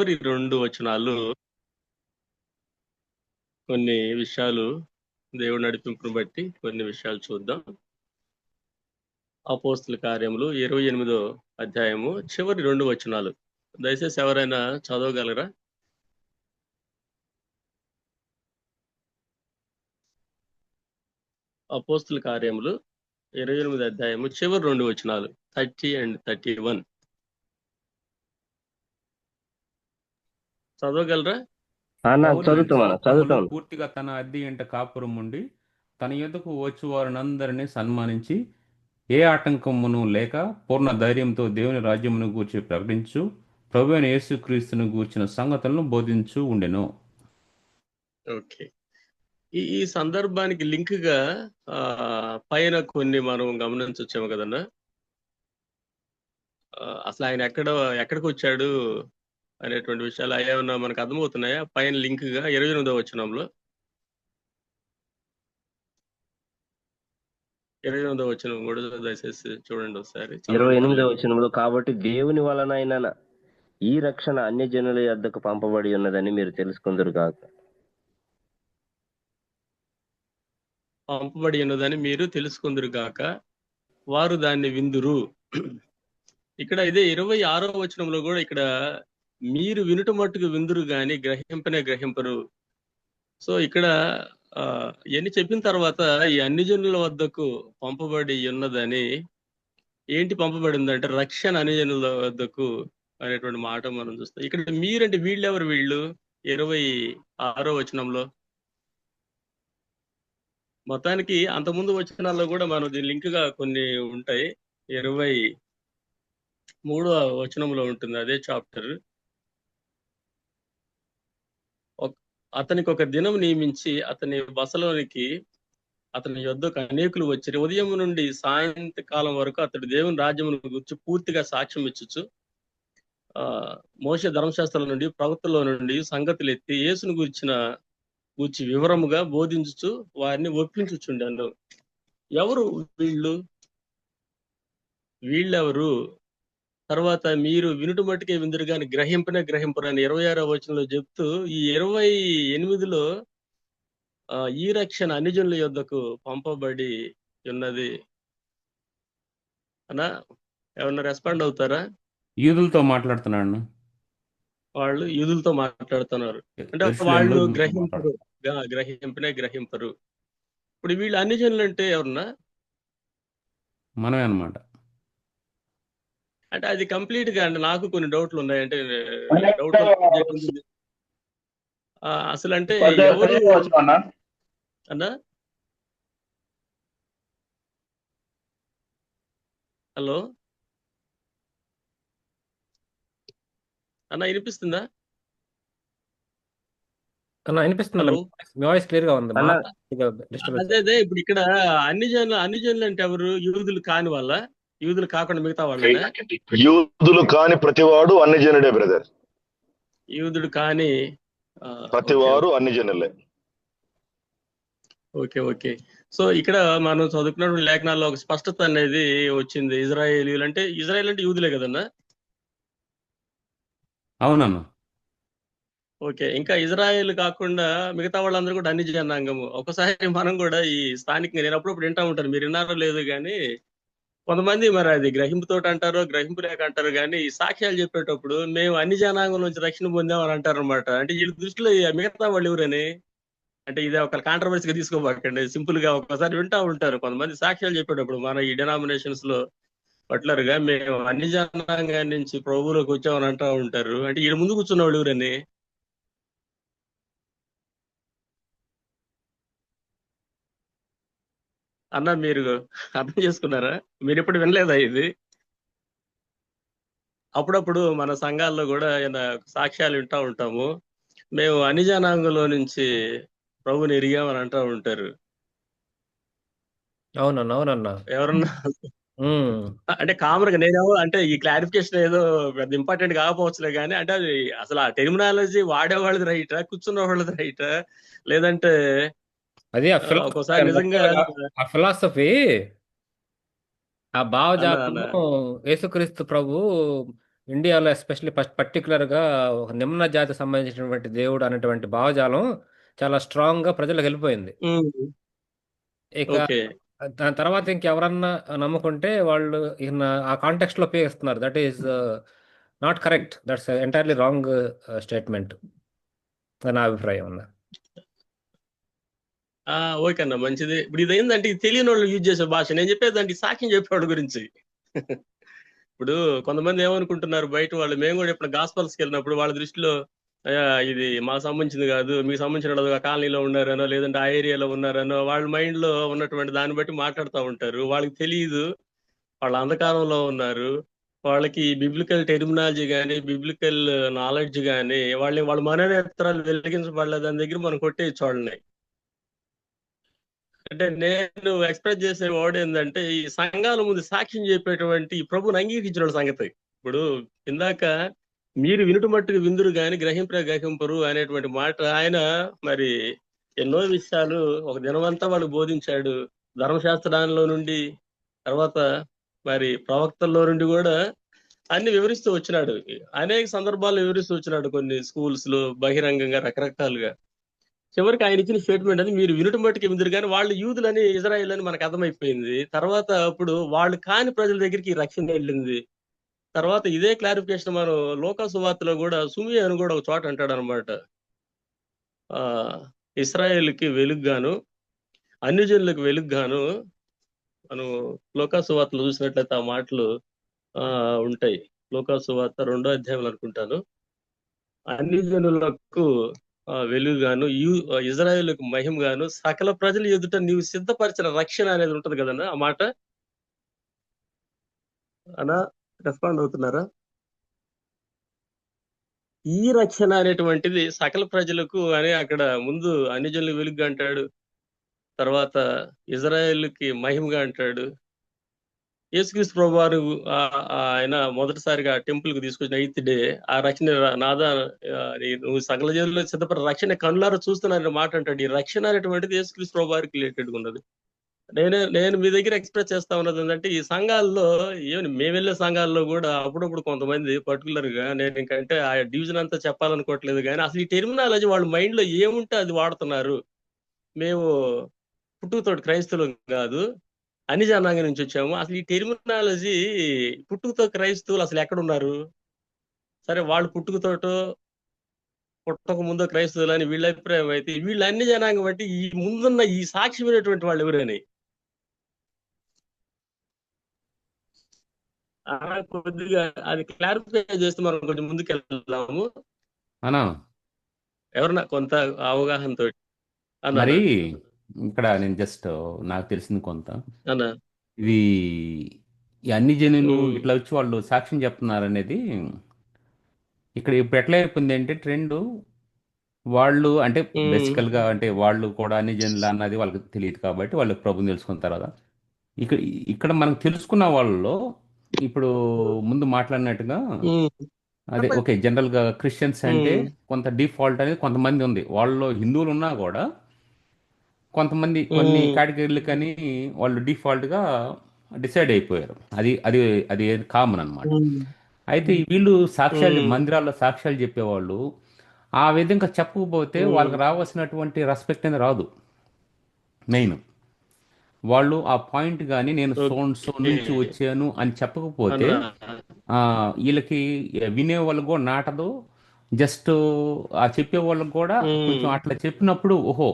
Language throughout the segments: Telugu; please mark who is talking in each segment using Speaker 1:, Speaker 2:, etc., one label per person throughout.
Speaker 1: చివరి 2 వచనాలు కొన్ని విషయాలు దేవుడి నడిపింపును బట్టి కొన్ని విషయాలు చూద్దాం. అపోస్తుల కార్యములు 28వ అధ్యాయము చివరి 2 వచనాలు. దయచేసి ఎవరైనా చదవగలరా? అపోస్తుల కార్యములు 28వ అధ్యాయము చివరి 2 వచనాలు 30 and 31 చదవగలరా?
Speaker 2: పౌలు
Speaker 3: చదువుతాను. పూర్తిగా తన అద్దె ఇంట కాపురం ఉండి తన యొద్దకు వచ్చు వారినందరినీ సన్మానించి ఏ ఆటంకమును లేక పూర్ణ ధైర్యంతో దేవుని రాజ్యమును గూర్చి ప్రకటించు ప్రభువైన యేసుక్రీస్తును గూర్చిన సంగతులను బోధించు ఉండెను.
Speaker 1: ఓకే, ఈ సందర్భానికి లింక్ గా పైన కొన్ని మనం గమనించొచ్చాము కదన్నా. అసలు ఆయన ఎక్కడికి వచ్చాడు అనేటువంటి విషయాలు ఏమన్నా మనకు అర్థమవుతున్నాయా? పైన లింక్ గా 28వ వచనంలో 28వ వచనం కూడా దయచేసి చూడండి ఒకసారి.
Speaker 2: 28వ వచనంలో, కాబట్టి దేవుని వలన ఈ రక్షణ అన్యజనుల యొద్దకు పంపబడి ఉన్నదని మీరు తెలుసుకుందరు కాక.
Speaker 1: పంపబడి ఉన్నదని మీరు తెలుసుకుందరు గాక, వారు దాన్ని విందురు. ఇక్కడ ఇదే 26వ వచనంలో కూడా ఇక్కడ మీరు వినుట మట్టుకు విందురు గాని గ్రహింపరు. సో ఇక్కడ ఇవన్నీ చెప్పిన తర్వాత ఈ అన్ని జనుల వద్దకు పంపబడి ఉన్నదని, ఏంటి పంపబడిందంటే రక్షణ అన్ని జనుల వద్దకు అనేటువంటి మాట మనం చూస్తాం. ఇక్కడ మీరంటే వీళ్ళెవరు? వీళ్ళు 26వ వచనంలో మొత్తానికి అంతకుముందు వచనాల్లో కూడా మనం దీని లింక్ గా కొన్ని ఉంటాయి. 23వ వచనంలో ఉంటుంది అదే చాప్టర్. అతనికి ఒక దినం నియమించి అతని బసలోనికి అతని యొద్దకు అనేకులు వచ్చి ఉదయం నుండి సాయంకాలం వరకు అతడు దేవుని రాజ్యమును గురించి పూర్తిగా సాక్ష్యం ఇచ్చుచు మోషే ధర్మశాస్త్రాల నుండి ప్రవక్తల నుండి సంగతులు ఎత్తి యేసును గూర్చి వివరముగా బోధించుచు వారిని ఒప్పించుచుండాను. ఎవరు వీళ్ళెవరు? తర్వాత మీరు వినుట మట్టుకే విందురు కానీ గ్రహింపరు అని 26వ వచనంలో చెప్తూ ఈ 28లో ఈ రక్షణ అన్ని జనుల యొద్దకు పంపబడి ఉన్నది అన్నా. ఏమన్నా రెస్పాండ్ అవుతారా?
Speaker 3: యూదులతో మాట్లాడుతున్నాడు.
Speaker 1: వాళ్ళు యూదులతో మాట్లాడుతున్నారు అంటే వాళ్ళు గ్రహింపరు. ఇప్పుడు వీళ్ళు అన్ని జనులు అంటే ఎవరన్నా?
Speaker 3: మనమే అన్నమాట.
Speaker 1: అంటే అది కంప్లీట్ గా అంటే నాకు కొన్ని డౌట్లు ఉన్నాయి. అంటే డౌట్ అసలు అంటే ఎవరు అన్నా? హలో అన్న, వినిపిస్తుందా?
Speaker 4: వినిపిస్తుంది. వాయిస్ క్లియర్ గా ఉంది.
Speaker 1: అదే ఇప్పుడు ఇక్కడ అన్ని జనులు అంటే ఎవరు? యూదులు కాని వాళ్ళ? యూదులు కాకుండా మిగతా వాళ్ళ?
Speaker 5: యూదులు కాని ప్రతివాడు అన్ని జనుడే బ్రదర్.
Speaker 1: యూదుడు కాని
Speaker 5: ప్రతివారు అన్ని జనులే.
Speaker 1: ఓకే. సో ఇక్కడ మనం చదువుకున్న లేఖనాల్లో ఒక స్పష్టత అనేది వచ్చింది. ఇజ్రాయేల్ అంటే యూదులే కదన్నా?
Speaker 3: అవునన్నా.
Speaker 1: ఓకే, ఇంకా ఇజ్రాయేల్ కాకుండా మిగతా వాళ్ళందరూ కూడా అన్ని జనాంగము. ఒకసారి మనం కూడా ఈ స్థానికంగా నేను అప్పుడప్పుడు వింటా ఉంటాను, మీరు విన్నారో లేదు కానీ కొంతమంది మరి అది గ్రహింపుతోటి అంటారో గ్రహింపు లేక అంటారు కానీ ఈ సాక్ష్యాలు చెప్పేటప్పుడు మేము అన్ని జనాంగం నుంచి రక్షణ పొందామని అంటారు అనమాట. అంటే వీళ్ళ దృష్టిలో మిగతా వాళ్ళు ఎవరని, అంటే ఇది ఒక కాంట్రవర్సీగా తీసుకోబాకండి. సింపుల్ గా ఒకసారి వింటా ఉంటారు కొంతమంది సాక్ష్యాలు చెప్పేటప్పుడు మన ఈ డినామినేషన్స్ లో పర్టికులర్ గా మేము అన్ని జనాంగం నుంచి ప్రభువులోకి వచ్చామని అంటా ఉంటారు. అంటే వీళ్ళ ముందు కూర్చున్న వాళ్ళు ఎవరని అన్న మీరు అర్థం చేసుకున్నారా? మీరు ఎప్పుడు వినలేదా ఇది? అప్పుడప్పుడు మన సంఘాల్లో కూడా సాక్ష్యాలు వింటా ఉంటాము, మేము అన్ని జనాంగంలో నుంచి ప్రభుని ఎరిగామని అంటా ఉంటారు.
Speaker 4: అవునన్నా
Speaker 1: ఎవరన్నా అంటే కామన్ గా నేనేమో అంటే ఈ క్లారిఫికేషన్ ఏదో పెద్ద ఇంపార్టెంట్ కాకపోవచ్చులే కానీ, అంటే అది అసలు ఆ టెర్మినాలజీ వాడేవాళ్ళది రైటా, కూర్చున్న వాళ్ళది రైటా, లేదంటే
Speaker 4: అది
Speaker 1: ఒక్కోసారి నిజంగా
Speaker 4: ఆ ఫిలాసఫీ, ఆ భావజాతము యేసుక్రీస్తు ప్రభు ఇండియాలో ఎస్పెషల్లీ పర్టికులర్గా ఒక నిమ్న జాతికి సంబంధించినటువంటి దేవుడు అనేటువంటి భావజాలం చాలా స్ట్రాంగ్గా ప్రజలకు వెళ్ళిపోయింది. ఇక
Speaker 1: ఓకే.
Speaker 4: దాని తర్వాత ఇంకెవరన్నా నమ్ముకుంటే వాళ్ళు ఈయన ఆ కాంటెక్స్ట్లో ఉపయోగిస్తున్నారు. That is not correct. That's entirely wrong statement అని నా అభిప్రాయం అన్న.
Speaker 1: ఓకే అన్న, మంచిది. ఇప్పుడు ఇది ఏంటంటే ఇది తెలియని వాళ్ళు యూజ్ చేసే భాష. నేను చెప్పేది దానికి సాక్ష్యం చెప్పేవాడి గురించి. ఇప్పుడు కొంతమంది ఏమనుకుంటున్నారు బయట వాళ్ళు, మేము కూడా ఇప్పుడు గాస్పల్స్కి వెళ్ళినప్పుడు వాళ్ళ దృష్టిలో ఇది మాకు సంబంధించింది కాదు, మీకు సంబంధించిన వాళ్ళు ఆ కాలనీలో ఉన్నారనో లేదంటే ఆ ఏరియాలో ఉన్నారనో వాళ్ళ మైండ్ లో ఉన్నటువంటి దాన్ని బట్టి మాట్లాడుతూ ఉంటారు. వాళ్ళకి తెలియదు, వాళ్ళ అంధకారంలో ఉన్నారు. వాళ్ళకి బిబ్లికల్ టెర్మినాలజీ కానీ బిబ్లికల్ నాలెడ్జ్ కానీ వాళ్ళ మననేత్రాలు వెలిగించబడలేదు, దాని దగ్గర మనం కొట్టేయచ్చు వాళ్ళని. అంటే నేను ఎక్స్ప్రెస్ చేసే వర్డ్ ఏంటంటే ఈ సంఘాల ముందు సాక్ష్యం చెప్పేటువంటి ఈ ప్రభుని అంగీకరించిన వాళ్ళ సంగతి. ఇప్పుడు ఇందాక మీరు వినుట మట్టుకు విందురు గాని గ్రహింపరు అనేటువంటి మాట ఆయన మరి ఎన్నో విషయాలు ఒక దినమంతా వాళ్ళు బోధించాడు. ధర్మశాస్త్రాల్లో నుండి తర్వాత మరి ప్రవక్తల్లో నుండి కూడా అన్ని వివరిస్తూ వచ్చినాడు. అనేక సందర్భాల్లో వివరిస్తూ వచ్చినాడు, కొన్ని స్కూల్స్ లో బహిరంగంగా రకరకాలుగా. చివరికి ఆయన ఇచ్చిన స్టేట్మెంట్ అది మీరు వినటం మట్టుకు విందురు కానీ వాళ్ళు యూదులని ఇజ్రాయెల్ అని మనకు అర్థమైపోయింది. తర్వాత అప్పుడు వాళ్ళు కాని ప్రజల దగ్గరికి ఈ రక్షణ వెళ్ళింది. తర్వాత ఇదే క్లారిఫికేషన్ మనం లోకా సువార్తలో కూడా సుమి అని కూడా ఒక చోట అంటాడు అనమాట. ఇస్రాయేల్కి వెలుగుగాను అన్యజనులకు వెలుగుగాను మనం లోకా సువార్తలో చూసినట్లయితే ఆ మాటలు ఉంటాయి. లోకా సువార్త 2వ అధ్యాయం అనుకుంటాను. అన్యజనులకు వెలుగుగాను ఇజ్రాయేలుకు మహిమగాను సకల ప్రజల ఎదుట నీవు సిద్ధపరిచిన రక్షణ అనేది ఉంటది కదన్నా, ఆ మాట అనా రెస్పాండ్ అవుతున్నారా? ఈ రక్షణ అనేటువంటిది సకల ప్రజలకు అని అక్కడ ముందు అన్యజనులకు వెలుగుగా అంటాడు, తర్వాత ఇజ్రాయేలుకి మహిమగా అంటాడు. యేసుక్రీస్తు ప్రభువారు ఆయన మొదటిసారిగా టెంపుల్ కు తీసుకొచ్చిన 8th డే ఆ రక్షణ నాదా నువ్వు సకల జనుల్లో సిద్ధపడిన రక్షణ కనులారా చూస్తున్నారనే మాట అంటాడు. ఈ రక్షణ అనేటువంటిది యేసుక్రీస్తు ప్రభువారికి రిలేటెడ్ గా ఉన్నది. నేను మీ దగ్గర ఎక్స్ప్రెస్ చేస్తా ఉన్నది ఏంటంటే ఈ సంఘాల్లో మేము వెళ్ళే సంఘాల్లో కూడా అప్పుడప్పుడు కొంతమంది పర్టికులర్ గా నేను ఇంకంటే ఆ డివిజన్ అంతా చెప్పాలనుకోవట్లేదు కానీ అసలు ఈ టెర్మినాలజీ వాళ్ళ మైండ్ లో ఏముంటే అది వాడుతున్నారు. మేము పుట్టుకతోటి క్రైస్తవులు కాదు, అన్ని జనాంగం నుంచి వచ్చాము. అసలు ఈ టెర్మినాలజీ పుట్టుకతో క్రైస్తవులు అసలు ఎక్కడున్నారు? సరే వాళ్ళు పుట్టుకతోటో పుట్టక ముందో క్రైస్తవులు అని వీళ్ళ అభిప్రాయం అయితే వీళ్ళు అన్ని జనాంగం బట్టి ఈ ముందున్న ఈ సాక్ష్యమైనటువంటి వాళ్ళు ఎవరని కొద్దిగా అది క్లారిఫై చేస్తే మనం కొంచెం ముందుకెళ్దాము
Speaker 3: అనా.
Speaker 1: ఎవరన్నా కొంత అవగాహనతో.
Speaker 3: మరి ఇక్కడ నేను జస్ట్ నాకు తెలిసింది కొంత
Speaker 1: అన్నా
Speaker 3: ఇది ఈ అన్ని జనులు ఇట్లా వచ్చి వాళ్ళు సాక్ష్యం చెప్తున్నారు అనేది ఇక్కడ ఇప్పుడు ఎట్లా అయిపోయింది అంటే ట్రెండ్. వాళ్ళు అంటే బేసికల్ గా అంటే వాళ్ళు కూడా అన్ని జనులు అన్నది వాళ్ళకి తెలియదు కాబట్టి వాళ్ళు ప్రభుని తెలుసుకున్న తర్వాత ఇక్కడ మనం తెలుసుకున్న వాళ్ళలో ఇప్పుడు ముందు మాట్లాడినట్టుగా అదే ఓకే జనరల్ గా క్రిస్టియన్స్ అంటే కొంత డిఫాల్ట్ అనేది కొంతమంది ఉంది. వాళ్ళలో హిందువులు ఉన్నా కూడా కొంతమంది కొన్ని కేటగిరీలు కానీ వాళ్ళు డిఫాల్ట్ గా డిసైడ్ అయిపోయారు. అది అది అది కామన్ అన్నమాట. అయితే వీళ్ళు సాక్ష్యాలు మందిరాల్లో సాక్ష్యాలు చెప్పేవాళ్ళు ఆ విధంగా చెప్పకపోతే వాళ్ళకి రావాల్సినటువంటి రెస్పెక్ట్ అనేది రాదు. మెయిన్ వాళ్ళు ఆ పాయింట్ కానీ నేను సో నుంచి వచ్చాను అని చెప్పకపోతే వీళ్ళకి వినే వాళ్ళకు కూడా నాటదు. జస్ట్ ఆ చెప్పే వాళ్ళకు కూడా కొంచెం అట్లా చెప్పినప్పుడు ఓహో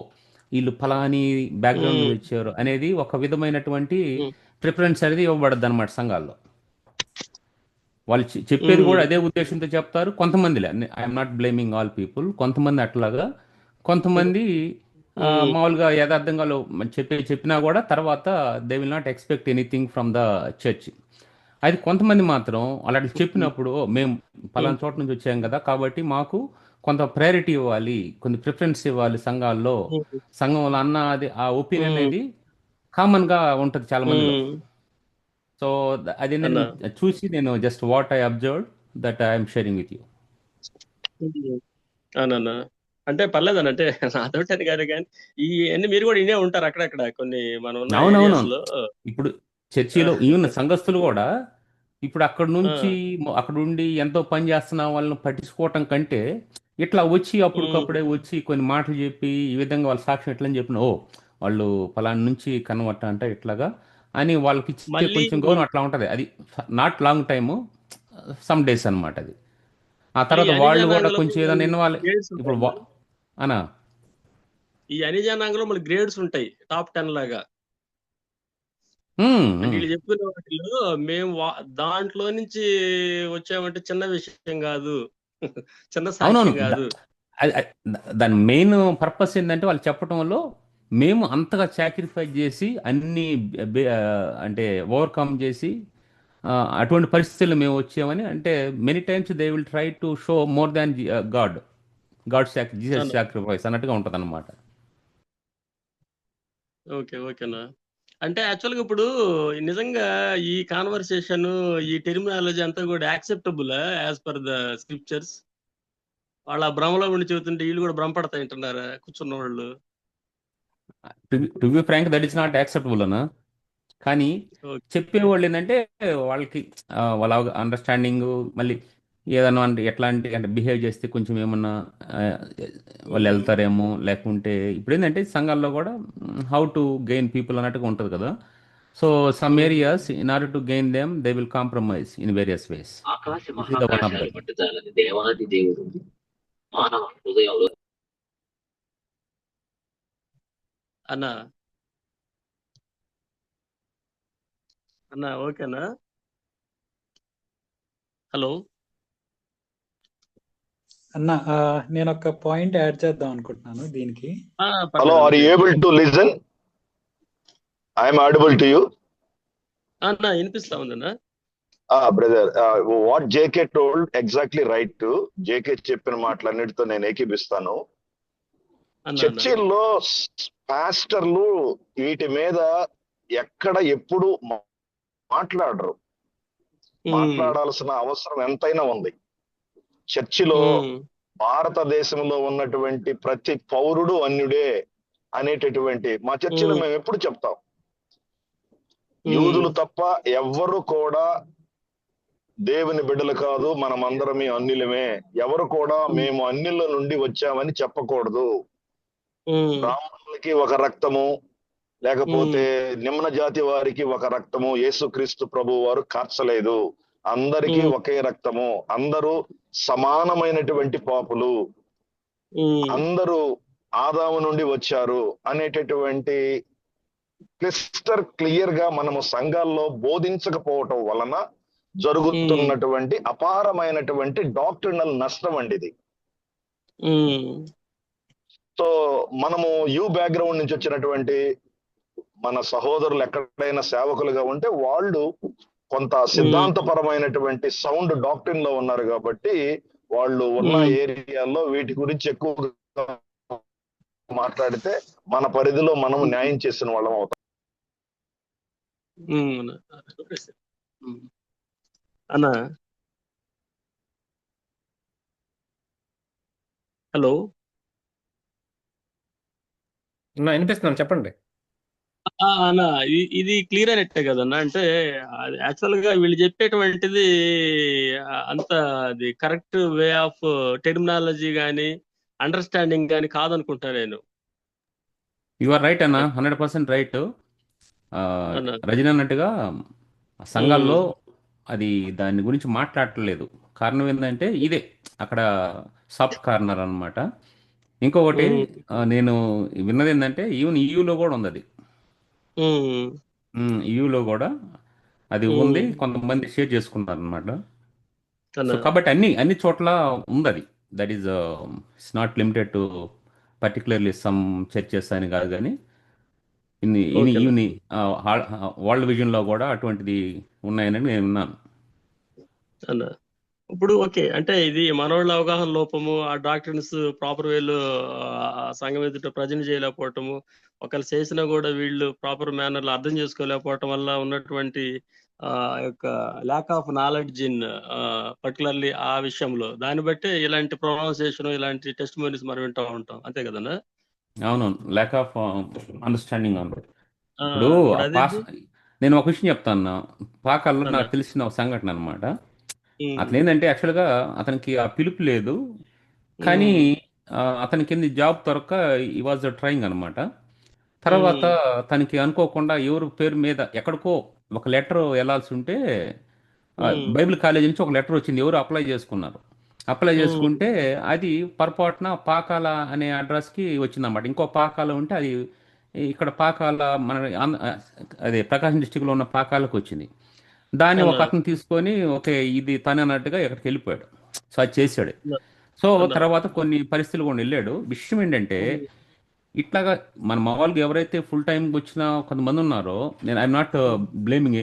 Speaker 3: వీళ్ళు ఫలాని బ్యాక్గ్రౌండ్ నుంచి వచ్చారు అనేది ఒక విధమైనటువంటి ప్రిఫరెన్స్ అనేది ఇవ్వబడద్దు అనమాట సంఘాల్లో. వాళ్ళు చెప్పేది కూడా అదే ఉద్దేశంతో చెప్తారు. కొంతమందిలే, I'm not blaming all people, కొంతమంది అట్లాగా, కొంతమంది మామూలుగా యథార్థంగా చెప్పినా కూడా తర్వాత they will not expect anything from the church. అది కొంతమంది మాత్రం అలాంటి చెప్పినప్పుడు మేము పలానా చోట నుంచి వచ్చాం కదా కాబట్టి మాకు కొంత ప్రయారిటీ ఇవ్వాలి, కొంత ప్రిఫరెన్స్ ఇవ్వాలి సంఘాల్లో, సంఘంలో అన్న అది ఆ ఒపీనియన్ అనేది కామన్ గా ఉంటది చాలా మందిలో. సో అది నేను చూసి నేను just what I observed that I'm sharing with you.
Speaker 1: అంటే పర్లేదని అంటే నాతోటి కాదు కానీ ఈ అన్ని మీరు కూడా ఇనే ఉంటారు అక్కడక్కడ కొన్ని మనం
Speaker 3: అవునవును. ఇప్పుడు చర్చిలో ఈవెన్ సంఘస్థులు కూడా ఇప్పుడు అక్కడ నుంచి అక్కడ ఉండి ఎంతో పని చేస్తున్న వాళ్ళని పట్టించుకోవటం కంటే ఇట్లా వచ్చి అప్పటికప్పుడే వచ్చి కొన్ని మాటలు చెప్పి ఈ విధంగా వాళ్ళ సాక్ష్యం ఎట్లని చెప్పిన ఓ వాళ్ళు ఫలానా నుంచి కన్వర్ట్ అంట ఇట్లాగా అని వాళ్ళకి ఇచ్చే
Speaker 1: మళ్ళీ
Speaker 3: కొంచెం గౌరవం అట్లా ఉంటుంది. అది not long time, some days అన్నమాట అది. ఆ
Speaker 1: ఈ
Speaker 3: తర్వాత
Speaker 1: అన్ని
Speaker 3: వాళ్ళు కూడా
Speaker 1: జనాంగంలో
Speaker 3: కొంచెం ఏదైనా ఇన్వాల్వ్
Speaker 1: గ్రేడ్స్
Speaker 3: ఇప్పుడు
Speaker 1: ఉంటాయి.
Speaker 3: అనా
Speaker 1: ఈ అన్ని జనాంగంలో మళ్ళీ గ్రేడ్స్ ఉంటాయి, టాప్ 10 లాగా.
Speaker 3: ఉమ్,
Speaker 1: అంటే
Speaker 3: ఉమ్.
Speaker 1: వీళ్ళు చెప్పుకునే వాటిలో మేము దాంట్లో నుంచి వచ్చామంటే చిన్న విషయం కాదు, చిన్న
Speaker 3: అవునవును.
Speaker 1: సాక్ష్యం కాదు.
Speaker 3: దాని మెయిన్ పర్పస్ ఏంటంటే వాళ్ళు చెప్పడంలో మేము అంతగా సాక్రిఫైస్ చేసి అన్ని అంటే ఓవర్కమ్ చేసి అటువంటి పరిస్థితుల్లో మేము వచ్చామని, అంటే many times they will try to show more than God Jesus
Speaker 1: అన్న
Speaker 3: సాక్రిఫైస్ అన్నట్టుగా ఉంటుంది అనమాట.
Speaker 1: ఓకేనా. అంటే యాక్చువల్గా ఇప్పుడు నిజంగా ఈ కాన్వర్సేషన్, ఈ టెర్మినాలజీ అంతా కూడా acceptable as per the scriptures? వాళ్ళ భ్రమలో ఉండి చెబుతుంటే వీళ్ళు కూడా భ్రమపడతాయి అంటున్నారా కూర్చున్న వాళ్ళు?
Speaker 3: To be frank, that is not acceptable అన్న. కానీ చెప్పేవాళ్ళు ఏంటంటే వాళ్ళకి వాళ్ళ అండర్స్టాండింగ్ మళ్ళీ ఏదన్నా అంటే ఎట్లాంటి అంటే బిహేవ్ చేస్తే కొంచెం ఏమన్నా ఆ, వాళ్ళు వెళ్తారేమో, లేకుంటే ఇప్పుడు ఏంటంటే సంఘాల్లో కూడా హౌ టు గెయిన్ పీపుల్ అన్నట్టుగా ఉంటుంది కదా. So some areas in order to gain them they will compromise in various ways.
Speaker 6: ఆకాశ
Speaker 3: this is the one of
Speaker 6: మహాకాశాలు
Speaker 3: ద
Speaker 6: పట్టుదలని దేవాది దేవుడు మానవ హృదయంలో
Speaker 1: అన్నా ఓకేనా? హలో
Speaker 7: అన్న నేను ఒక పాయింట్ యాడ్ చేద్దాం అనుకుంటున్నాను దీనికి.
Speaker 5: Hello, are you able to listen? I'm audible to you
Speaker 1: అన్నా వినిపిస్తా ఉందన్నా.
Speaker 5: Brother. What JK told exactly right. JK చెప్పిన మాటలన్నిటితో నేను ఏకీపిస్తాను.
Speaker 1: అన్నా
Speaker 5: చర్చిల్లో పాస్టర్లు వీటి మీద ఎక్కడ ఎప్పుడు మాట్లాడరు. మాట్లాడాల్సిన అవసరం ఎంతైనా ఉంది. చర్చిలో భారతదేశంలో ఉన్నటువంటి ప్రతి పౌరుడు అన్యుడే అనేటటువంటి మా చర్చిలో మేము ఎప్పుడు చెప్తాం. యూదులు తప్ప ఎవ్వరు కూడా దేవుని బిడ్డలు కాదు, మనం అందరమే అన్యులమే. ఎవరు కూడా మేము అన్యుల నుండి వచ్చామని చెప్పకూడదు. బ్రాహ్మణులకి ఒక రక్తము, లేకపోతే నిమ్న జాతి వారికి ఒక రక్తము యేసుక్రీస్తు ప్రభు వారు కార్చలేదు. అందరికీ ఒకే రక్తము, అందరూ సమానమైనటువంటి పాపులు, అందరూ ఆదాము నుండి వచ్చారు అనేటటువంటి క్లిస్టర్ క్లియర్ గా మనము సంఘాల్లో బోధించకపోవటం వలన జరుగుతున్నటువంటి అపారమైనటువంటి డాక్ట్రినల్ నష్టం అండి ఇది. సో మనము బ్యాక్గ్రౌండ్ నుంచి వచ్చినటువంటి మన సహోదరులు ఎక్కడైనా సేవకులుగా ఉంటే వాళ్ళు కొంత సిద్ధాంతపరమైనటువంటి సౌండ్ డాక్ట్రిన్ లో ఉన్నారు కాబట్టి వాళ్ళు ఉన్న ఏరియాల్లో వీటి గురించి ఎక్కువగా మాట్లాడితే మన పరిధిలో మనం న్యాయం చేసిన వాళ్ళం అవుతాం.
Speaker 1: అన్నా హలో
Speaker 4: వినిపిస్తున్నాను, చెప్పండి.
Speaker 1: అన్నా ఇది క్లియర్ అయినట్టే కదన్నా. అంటే యాక్చువల్ గా వీళ్ళు చెప్పేటువంటిది అంత అది కరెక్ట్ వే ఆఫ్ టెర్మినాలజీ గానీ అండర్స్టాండింగ్ గానీ కాదనుకుంటా నేను.
Speaker 3: యు ఆర్ రైట్ అన్న, 100% రైట్.
Speaker 1: అన్నా
Speaker 3: రజని అన్నట్టుగా సంఘాల్లో అది దాని గురించి మాట్లాడట్లేదు. కారణం ఏంటంటే ఇదే అక్కడ సాఫ్ట్ కార్నర్ అన్నమాట. ఇంకొకటి నేను విన్నది ఏంటంటే ఈవెన్ ఈయూలో కూడా ఉంది అది. ఈయూలో కూడా అది ఉంది, కొంతమంది షేర్ చేసుకున్నారు అనమాట. సో కాబట్టి అన్ని చోట్ల ఉంది అది. That is it's not limited to particularly some churches అని కాదు, కానీ ఈవెన్ వరల్డ్ విజన్ లో కూడా అటువంటిది ఉన్నాయని నేను విన్నాను.
Speaker 1: అన్నా ఇప్పుడు ఓకే, అంటే ఇది మనోళ్ళ అవగాహన లోపము, ఆ డాక్టర్స్ ప్రాపర్ వేలో సంఘం ఎదుట ప్రజెంట్ చేయలేకపోవటము, ఒకళ్ళు చేసినా కూడా వీళ్ళు ప్రాపర్ మేనర్ లో అర్థం చేసుకోలేకపోవటం వల్ల ఉన్నటువంటి యొక్క lack of knowledge in particularly ఆ విషయంలో, దాన్ని బట్టి ఇలాంటి ప్రొనౌన్సియేషన్, ఇలాంటి టెస్ట్ మోనీస్ మనం వింటూ ఉంటాం. అంతే కదన్నా?
Speaker 3: అవును, ల్యాక్ ఆఫ్ అండర్స్టాండింగ్ అన్నమాట. ఇప్పుడు
Speaker 1: అది
Speaker 3: నేను ఒక విషయం చెప్తాను. పాకాల్లో
Speaker 1: అన్న
Speaker 3: నాకు తెలిసిన ఒక సంఘటన అనమాట.
Speaker 1: ఉమ్,
Speaker 3: అతను ఏంటంటే యాక్చువల్గా అతనికి ఆ పిలుపు లేదు, కానీ
Speaker 1: ఉమ్,
Speaker 3: అతనికి ఏంది జాబ్ దొరక్క ఈ వాజ్ ట్రైంగ్ అనమాట. తర్వాత
Speaker 1: ఉమ్,
Speaker 3: తనకి అనుకోకుండా ఎవరి పేరు మీద ఎక్కడికో ఒక లెటర్ వెళ్ళాల్సి ఉంటే
Speaker 1: ఉమ్,
Speaker 3: బైబిల్ కాలేజీ నుంచి ఒక లెటర్ వచ్చింది. ఎవరు అప్లై చేసుకున్నారు. అప్లై
Speaker 1: ఉమ్,
Speaker 3: చేసుకుంటే అది పొరపాటున పాకాల అనే అడ్రస్కి వచ్చిందన్నమాట. ఇంకో పాకాల ఉంటే అది ఇక్కడ పాకాల మన అదే ప్రకాశం డిస్టిక్లో ఉన్న పాకాలకు వచ్చింది. దాన్ని
Speaker 1: అన్న
Speaker 3: ఒక అతను తీసుకొని ఓకే ఇది తనే అన్నట్టుగా ఇక్కడికి వెళ్ళిపోయాడు. సో అది చేశాడు.
Speaker 1: అన్న
Speaker 3: సో
Speaker 1: అన్న,
Speaker 3: తర్వాత కొన్ని పరిస్థితులు కూడా వెళ్ళాడు. విషయం ఏంటంటే
Speaker 1: ఉమ్,
Speaker 3: ఇట్లాగా మన మామూలుగా ఎవరైతే ఫుల్ టైం వచ్చిన కొంతమంది ఉన్నారో, నేను I'm not blaming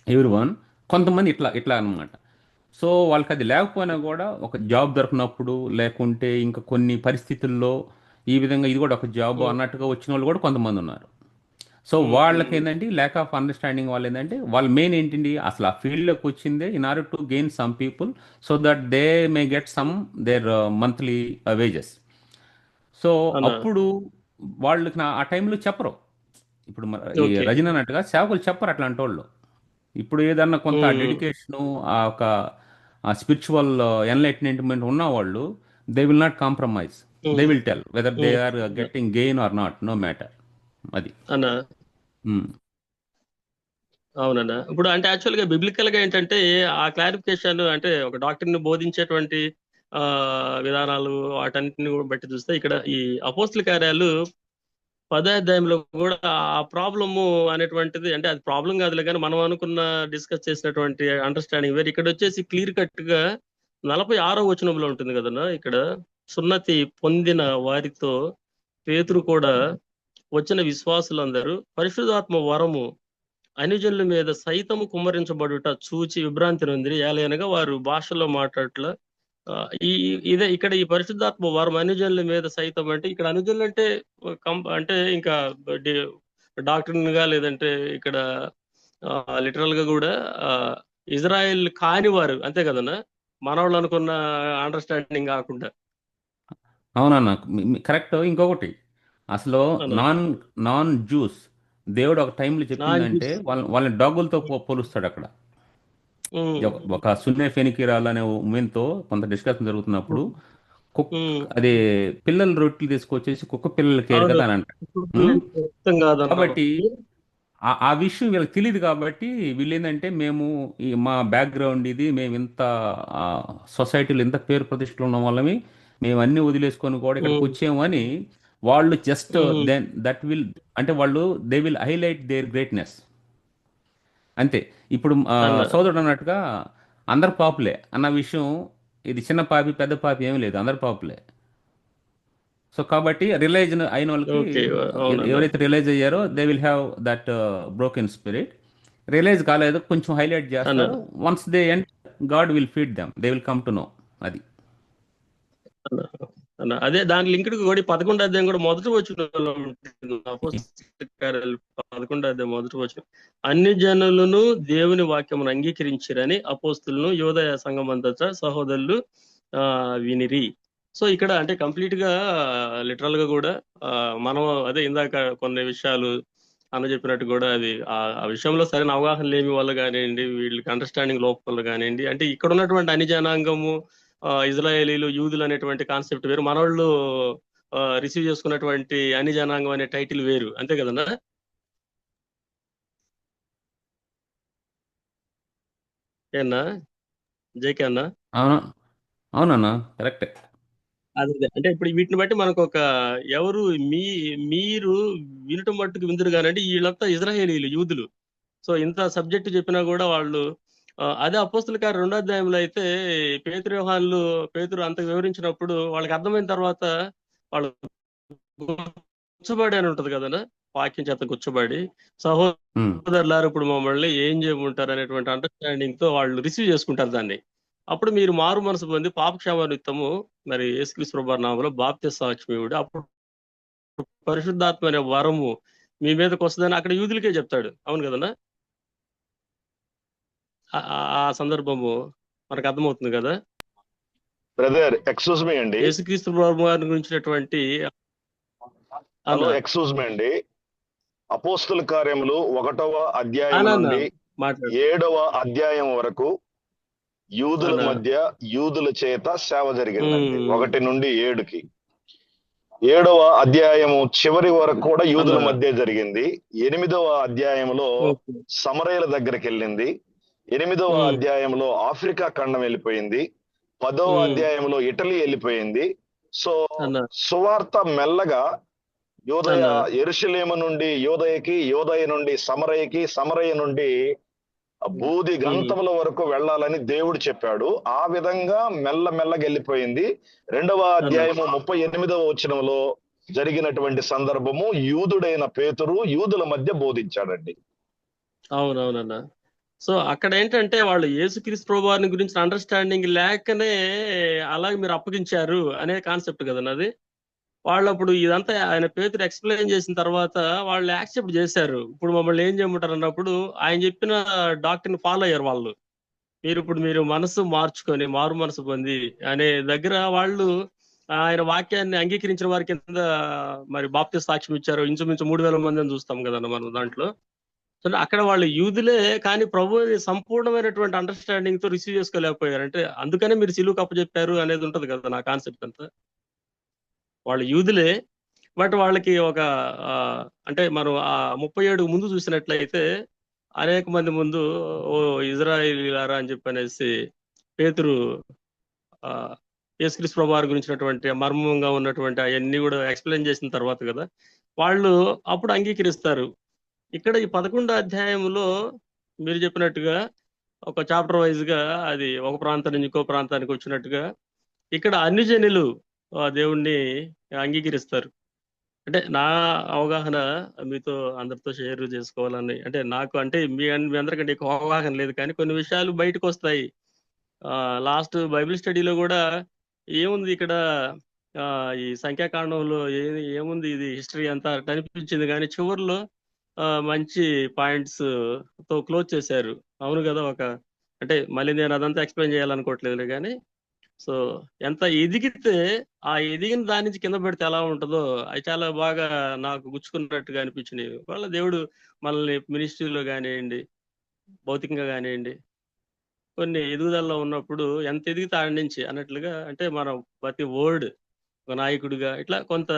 Speaker 3: every one, కొంతమంది ఇట్లా ఇట్లా అనమాట. సో వాళ్ళకి అది లేకపోయినా కూడా ఒక జాబ్ దొరికినప్పుడు లేకుంటే ఇంకా కొన్ని పరిస్థితుల్లో ఈ విధంగా ఇది కూడా ఒక జాబ్
Speaker 1: ఉమ్,
Speaker 3: అన్నట్టుగా వచ్చిన వాళ్ళు కూడా కొంతమంది ఉన్నారు. సో వాళ్ళకి
Speaker 1: ఉమ్,
Speaker 3: ఏంటంటే ల్యాక్ ఆఫ్ అండర్స్టాండింగ్ వాళ్ళు ఏంటంటే వాళ్ళ మెయిన్ ఏంటండి అసలు ఆ ఫీల్డ్లోకి వచ్చిందే in order to gain some people so that they may get some their monthly wages. So
Speaker 1: అన్న
Speaker 3: అప్పుడు వాళ్ళకి ఆ టైంలో చెప్పరు. ఇప్పుడు ఈ
Speaker 1: ఓకే.
Speaker 3: రజనీ అన్నట్టుగా సేవకులు చెప్పరు అట్లాంటి వాళ్ళు. ఇప్పుడు ఏదన్నా కొంత
Speaker 1: ఉమ్,
Speaker 3: డెడికేషను ఆ ఒక స్పిరిచువల్ ఎన్లైట్మెంట్ ఉన్న వాళ్ళు they will not compromise. They
Speaker 1: um,
Speaker 3: will tell whether they
Speaker 1: um,
Speaker 3: are getting gain or not, no matter. అది.
Speaker 1: అన్న
Speaker 3: ఉమ్.
Speaker 1: అవునన్నా. ఇప్పుడు అంటే యాక్చువల్ గా బిబ్లికల్ గా ఏంటంటే ఆ క్లారిఫికేషన్ అంటే ఒక డాక్టర్ ని బోధించేటువంటి విధానాలు వాటన్నిటిని కూడా బట్టి చూస్తే ఇక్కడ ఈ అపోస్తల కార్యాలు 10వ అధ్యాయంలో కూడా ఆ ప్రాబ్లము అనేటువంటిది అంటే అది ప్రాబ్లం కాదులే కానీ మనం అనుకున్న డిస్కస్ చేసినటువంటి అండర్స్టాండింగ్ వేరు. ఇక్కడ వచ్చేసి క్లియర్ కట్ గా 46వ వచనంలో ఉంటుంది కదన్నా. ఇక్కడ సున్నతి పొందిన వారితో పేతురు కూడా వచ్చిన విశ్వాసులందరూ పరిశుద్ధాత్మ వరము అనుజనుల మీద సైతము కుమ్మరించబడుట చూచి విభ్రాంతి నొందిరి. ఏలయనగా వారు భాషల్లో మాట్లాడట్ల ఈ ఇదే ఇక్కడ ఈ పరిశుద్ధాత్మ వరం అనుజనుల మీద సైతం అంటే ఇక్కడ అనుజనులు అంటే అంటే ఇంకా డాక్టర్న్ గా లేదంటే ఇక్కడ లిటరల్ గా కూడా ఆ, ఇజ్రాయెల్ కాని వారు అంతే కదన్నా, మనవాళ్ళు అనుకున్న అండర్స్టాండింగ్ కాకుండా.
Speaker 3: అవునన్నా, కరెక్ట్. ఇంకొకటి అసలు
Speaker 1: అన్న
Speaker 3: నాన్ నాన్ జ్యూస్ దేవుడు ఒక టైంలో
Speaker 1: నాన్
Speaker 3: చెప్పిందంటే
Speaker 1: జ్యూస్.
Speaker 3: వాళ్ళని డాగులతో పోలుస్తాడు అక్కడ. ఒక సున్నే ఫెనికిరాల్ అనే ఉమెన్తో కొంత డిస్కషన్ జరుగుతున్నప్పుడు కుక్ అదే పిల్లల రొట్టెలు తీసుకొచ్చేసి కుక్క పిల్లల కేర్
Speaker 1: అవును,
Speaker 3: కదా అని అంటాడు. ఉం?
Speaker 1: మొత్తం కాదన్న.
Speaker 3: కాబట్టి ఆ విషయం వీళ్ళకి తెలియదు. కాబట్టి వీళ్ళు ఏంటంటే మేము మా బ్యాక్గ్రౌండ్ ఇది, మేము ఇంత సొసైటీలో ఇంత పేరు ప్రతిష్టలు ఉన్న వాళ్ళమి, మేము అన్ని వదిలేసుకొని కూడా ఇక్కడికి వచ్చాము అని వాళ్ళు జస్ట్ దెన్ దట్ విల్ అంటే వాళ్ళు they will highlight their greatness అంతే. ఇప్పుడు
Speaker 1: అన్న
Speaker 3: సోదరుడు అన్నట్టుగా అందరు పాపులే అన్న విషయం, ఇది చిన్న పాపి పెద్ద పాపి ఏమి లేదు, అందరు పాపులే. సో కాబట్టి రిలైజ్ అయిన వాళ్ళకి
Speaker 1: ఓకే. అవునన్న.
Speaker 3: ఎవరైతే రిలైజ్ అయ్యారో they will have that broken spirit. Realise కాలేదు కొంచెం హైలైట్
Speaker 1: అన్న
Speaker 3: చేస్తారు. Once they end God will feed them, they will come to know. అది.
Speaker 1: అన్న అన్న అదే దాని లింక్డ్ కూడా 11వ అధ్యాయం కూడా మొదటి వచనంలో ఉంటుంది. అపోస్తలుల కార్యాలు 11వ అధ్యాయం మొదటి వచనం, అన్ని జనులను దేవుని వాక్యమును అంగీకరించిరని అపోస్తులను యోదయ సంఘం అంతటా సహోదరులు వినిరి. సో ఇక్కడ అంటే కంప్లీట్ గా లిటరల్ గా కూడా మనం అదే ఇందాక కొన్ని విషయాలు అన్న చెప్పినట్టు కూడా అది ఆ విషయంలో సరైన అవగాహన లేని వాళ్ళు కానివ్వండి, వీళ్ళకి అండర్స్టాండింగ్ లోపల కానివ్వండి, అంటే ఇక్కడ ఉన్నటువంటి అన్ని జనాంగము ఇజ్రాయేలీలు యూదులు అనేటువంటి కాన్సెప్ట్ వేరు, మనోళ్ళు రిసీవ్ చేసుకున్నటువంటి అన్ని జనాంగం అనే టైటిల్ వేరు, అంతే కదన్నా. ఏనా జేకే అన్న?
Speaker 3: అవునా, అవునన్నా, కరెక్టే.
Speaker 1: అదే అంటే ఇప్పుడు వీటిని బట్టి మనకు ఒక ఎవరు మీరు వినటం మట్టుకు విందురు కానండి, వీళ్ళంతా ఇజ్రాయేలీలు యూదులు. సో ఇంత సబ్జెక్ట్ చెప్పినా కూడా వాళ్ళు అదే అపోస్తల కార్యం 2వ అధ్యాయంలో అయితే పేతురు యోహానులు పేతురు అంత వివరించినప్పుడు వాళ్ళకి అర్థమైన తర్వాత వాళ్ళు గుచ్చబడి అని ఉంటది కదనా, వాక్యం చేత గుచ్చబడి సహోదరులారు ఇప్పుడు మమ్మల్ని ఏం చేయమంటారు అనేటువంటి అండర్స్టాండింగ్ తో వాళ్ళు రిసీవ్ చేసుకుంటారు దాన్ని. అప్పుడు మీరు మారు మనసు పొంది పాపక్షేమ నిమిత్తము మరి యేసుక్రీస్తు ప్రభువు నామములో బాప్తిస్మ సాక్ష్యమివ్వుడి, అప్పుడు పరిశుద్ధాత్మ అనే వరము మీ మీదకి వస్తుందని అక్కడ యూదులకే చెప్తాడు. అవును కదన్నా. ఆ సందర్భము మనకు అర్థమవుతుంది కదా.
Speaker 5: బ్రదర్ ఎక్స్క్యూజ్ మీ అండి,
Speaker 1: యేసుక్రీస్తు ప్రభు గారిని గురించినటువంటి
Speaker 5: హలో ఎక్స్క్యూజ్ మీ అండి, అపోస్తుల కార్యములు 1వ అధ్యాయం
Speaker 1: అన్న
Speaker 5: నుండి
Speaker 1: మాట్లాడు
Speaker 5: 7వ అధ్యాయం వరకు యూదుల
Speaker 1: అన్న.
Speaker 5: మధ్య యూదుల చేత సేవ జరిగిందండి.
Speaker 1: ఉమ్.
Speaker 5: 1 నుండి 7కి. 7వ అధ్యాయము చివరి వరకు కూడా యూదుల
Speaker 1: అన్న.
Speaker 5: మధ్య జరిగింది. 8వ అధ్యాయంలో
Speaker 1: ఓకే.
Speaker 5: సమరయుల దగ్గరికి వెళ్ళింది. 8వ
Speaker 1: ఉమ్.
Speaker 5: అధ్యాయంలో ఆఫ్రికా ఖండం వెళ్ళిపోయింది. 10వ
Speaker 1: ఉమ్.
Speaker 5: అధ్యాయంలో ఇటలీ వెళ్ళిపోయింది. సో
Speaker 1: అన్న.
Speaker 5: సువార్త మెల్లగా యోదయ
Speaker 1: అన్న.
Speaker 5: యెరూషలేము నుండి యోదయకి, యోదయ నుండి సమరయకి, సమరయ నుండి బూది
Speaker 1: ఉమ్.
Speaker 5: గంతముల వరకు వెళ్ళాలని దేవుడు చెప్పాడు. ఆ విధంగా మెల్లమెల్లగా వెళ్ళిపోయింది. 2వ అధ్యాయము 38వ వచనంలో జరిగినటువంటి సందర్భము యూదుడైన పేతురు యూదుల మధ్య బోధించాడండి.
Speaker 1: అవునవునన్న. సో అక్కడ ఏంటంటే వాళ్ళు యేసుక్రీస్తు ప్రభువారిని గురించి అండర్స్టాండింగ్ లేకనే అలాగే మీరు అప్పగించారు అనే కాన్సెప్ట్ కదన్న అది. వాళ్ళు అప్పుడు ఇదంతా ఆయన పేతురు ఎక్స్ప్లెయిన్ చేసిన తర్వాత వాళ్ళు యాక్సెప్ట్ చేశారు. ఇప్పుడు మమ్మల్ని ఏం చేయమంటారు అన్నప్పుడు ఆయన చెప్పిన డాక్టర్ని ఫాలో అయ్యారు వాళ్ళు. మీరు మనసు మార్చుకొని మారు మనసు పొంది అనే దగ్గర వాళ్ళు ఆయన వాక్యాన్ని అంగీకరించిన వారి కింద మరి బాప్తిస్మ సాక్ష్యం ఇచ్చారు. ఇంచుమించు 3,000 మంది అని చూస్తాం కదన్న మనం దాంట్లో. సో అక్కడ వాళ్ళు యూదులే, కానీ ప్రభువుని సంపూర్ణమైనటువంటి అండర్స్టాండింగ్ తో రిసీవ్ చేసుకోలేకపోయారు. అంటే అందుకనే మీరు సిలువకు అప్పచెప్పారు అనేది ఉంటది కదా నా కాన్సెప్ట్ అంతా. వాళ్ళు యూదులే, బట్ వాళ్ళకి ఒక అంటే మనం ఆ 37 ముందు చూసినట్లయితే అనేక మంది ముందు ఓ ఇజ్రాయిలీలారా అని చెప్పనేసి పేతురు యేసుక్రీస్తు ప్రభువారి గురించినటువంటి మర్మంగా ఉన్నటువంటి అవన్నీ కూడా ఎక్స్ప్లెయిన్ చేసిన తర్వాత కదా వాళ్ళు అప్పుడు అంగీకరిస్తారు. ఇక్కడ ఈ 11వ అధ్యాయంలో మీరు చెప్పినట్టుగా ఒక చాప్టర్ వైజ్ గా అది ఒక ప్రాంతం నుంచి ఇంకో ప్రాంతానికి వచ్చినట్టుగా ఇక్కడ అన్ని జనులు దేవుణ్ణి అంగీకరిస్తారు. అంటే నా అవగాహన మీతో అందరితో షేర్ చేసుకోవాలని, అంటే నాకు అంటే మీ అందరికంటే ఎక్కువ అవగాహన లేదు, కానీ కొన్ని విషయాలు బయటకు వస్తాయి. లాస్ట్ బైబిల్ స్టడీలో కూడా ఏముంది ఇక్కడ ఈ సంఖ్యాకాండంలో ఏముంది ఇది హిస్టరీ అంతా కనిపించింది, కానీ చివరిలో మంచి పాయింట్స్ తో క్లోజ్ చేశారు. అవును కదా, ఒక అంటే మళ్ళీ నేను అదంతా ఎక్స్ప్లెయిన్ చేయాలనుకోవట్లేదు, కానీ సో ఎంత ఎదిగితే ఆ ఎదిగిన దాని నుంచి కింద పెడితే ఎలా ఉంటుందో అది చాలా బాగా నాకు గుచ్చుకున్నట్టుగా అనిపించినవి. వాళ్ళ దేవుడు మనల్ని మినిస్ట్రీలో కానివ్వండి, భౌతికంగా కానివ్వండి, కొన్ని ఎదుగుదలలో ఉన్నప్పుడు ఎంత ఎదిగితే ఆడి నుంచి అన్నట్లుగా, అంటే మనం ప్రతి వర్డ్ ఒక నాయకుడిగా ఇట్లా కొంత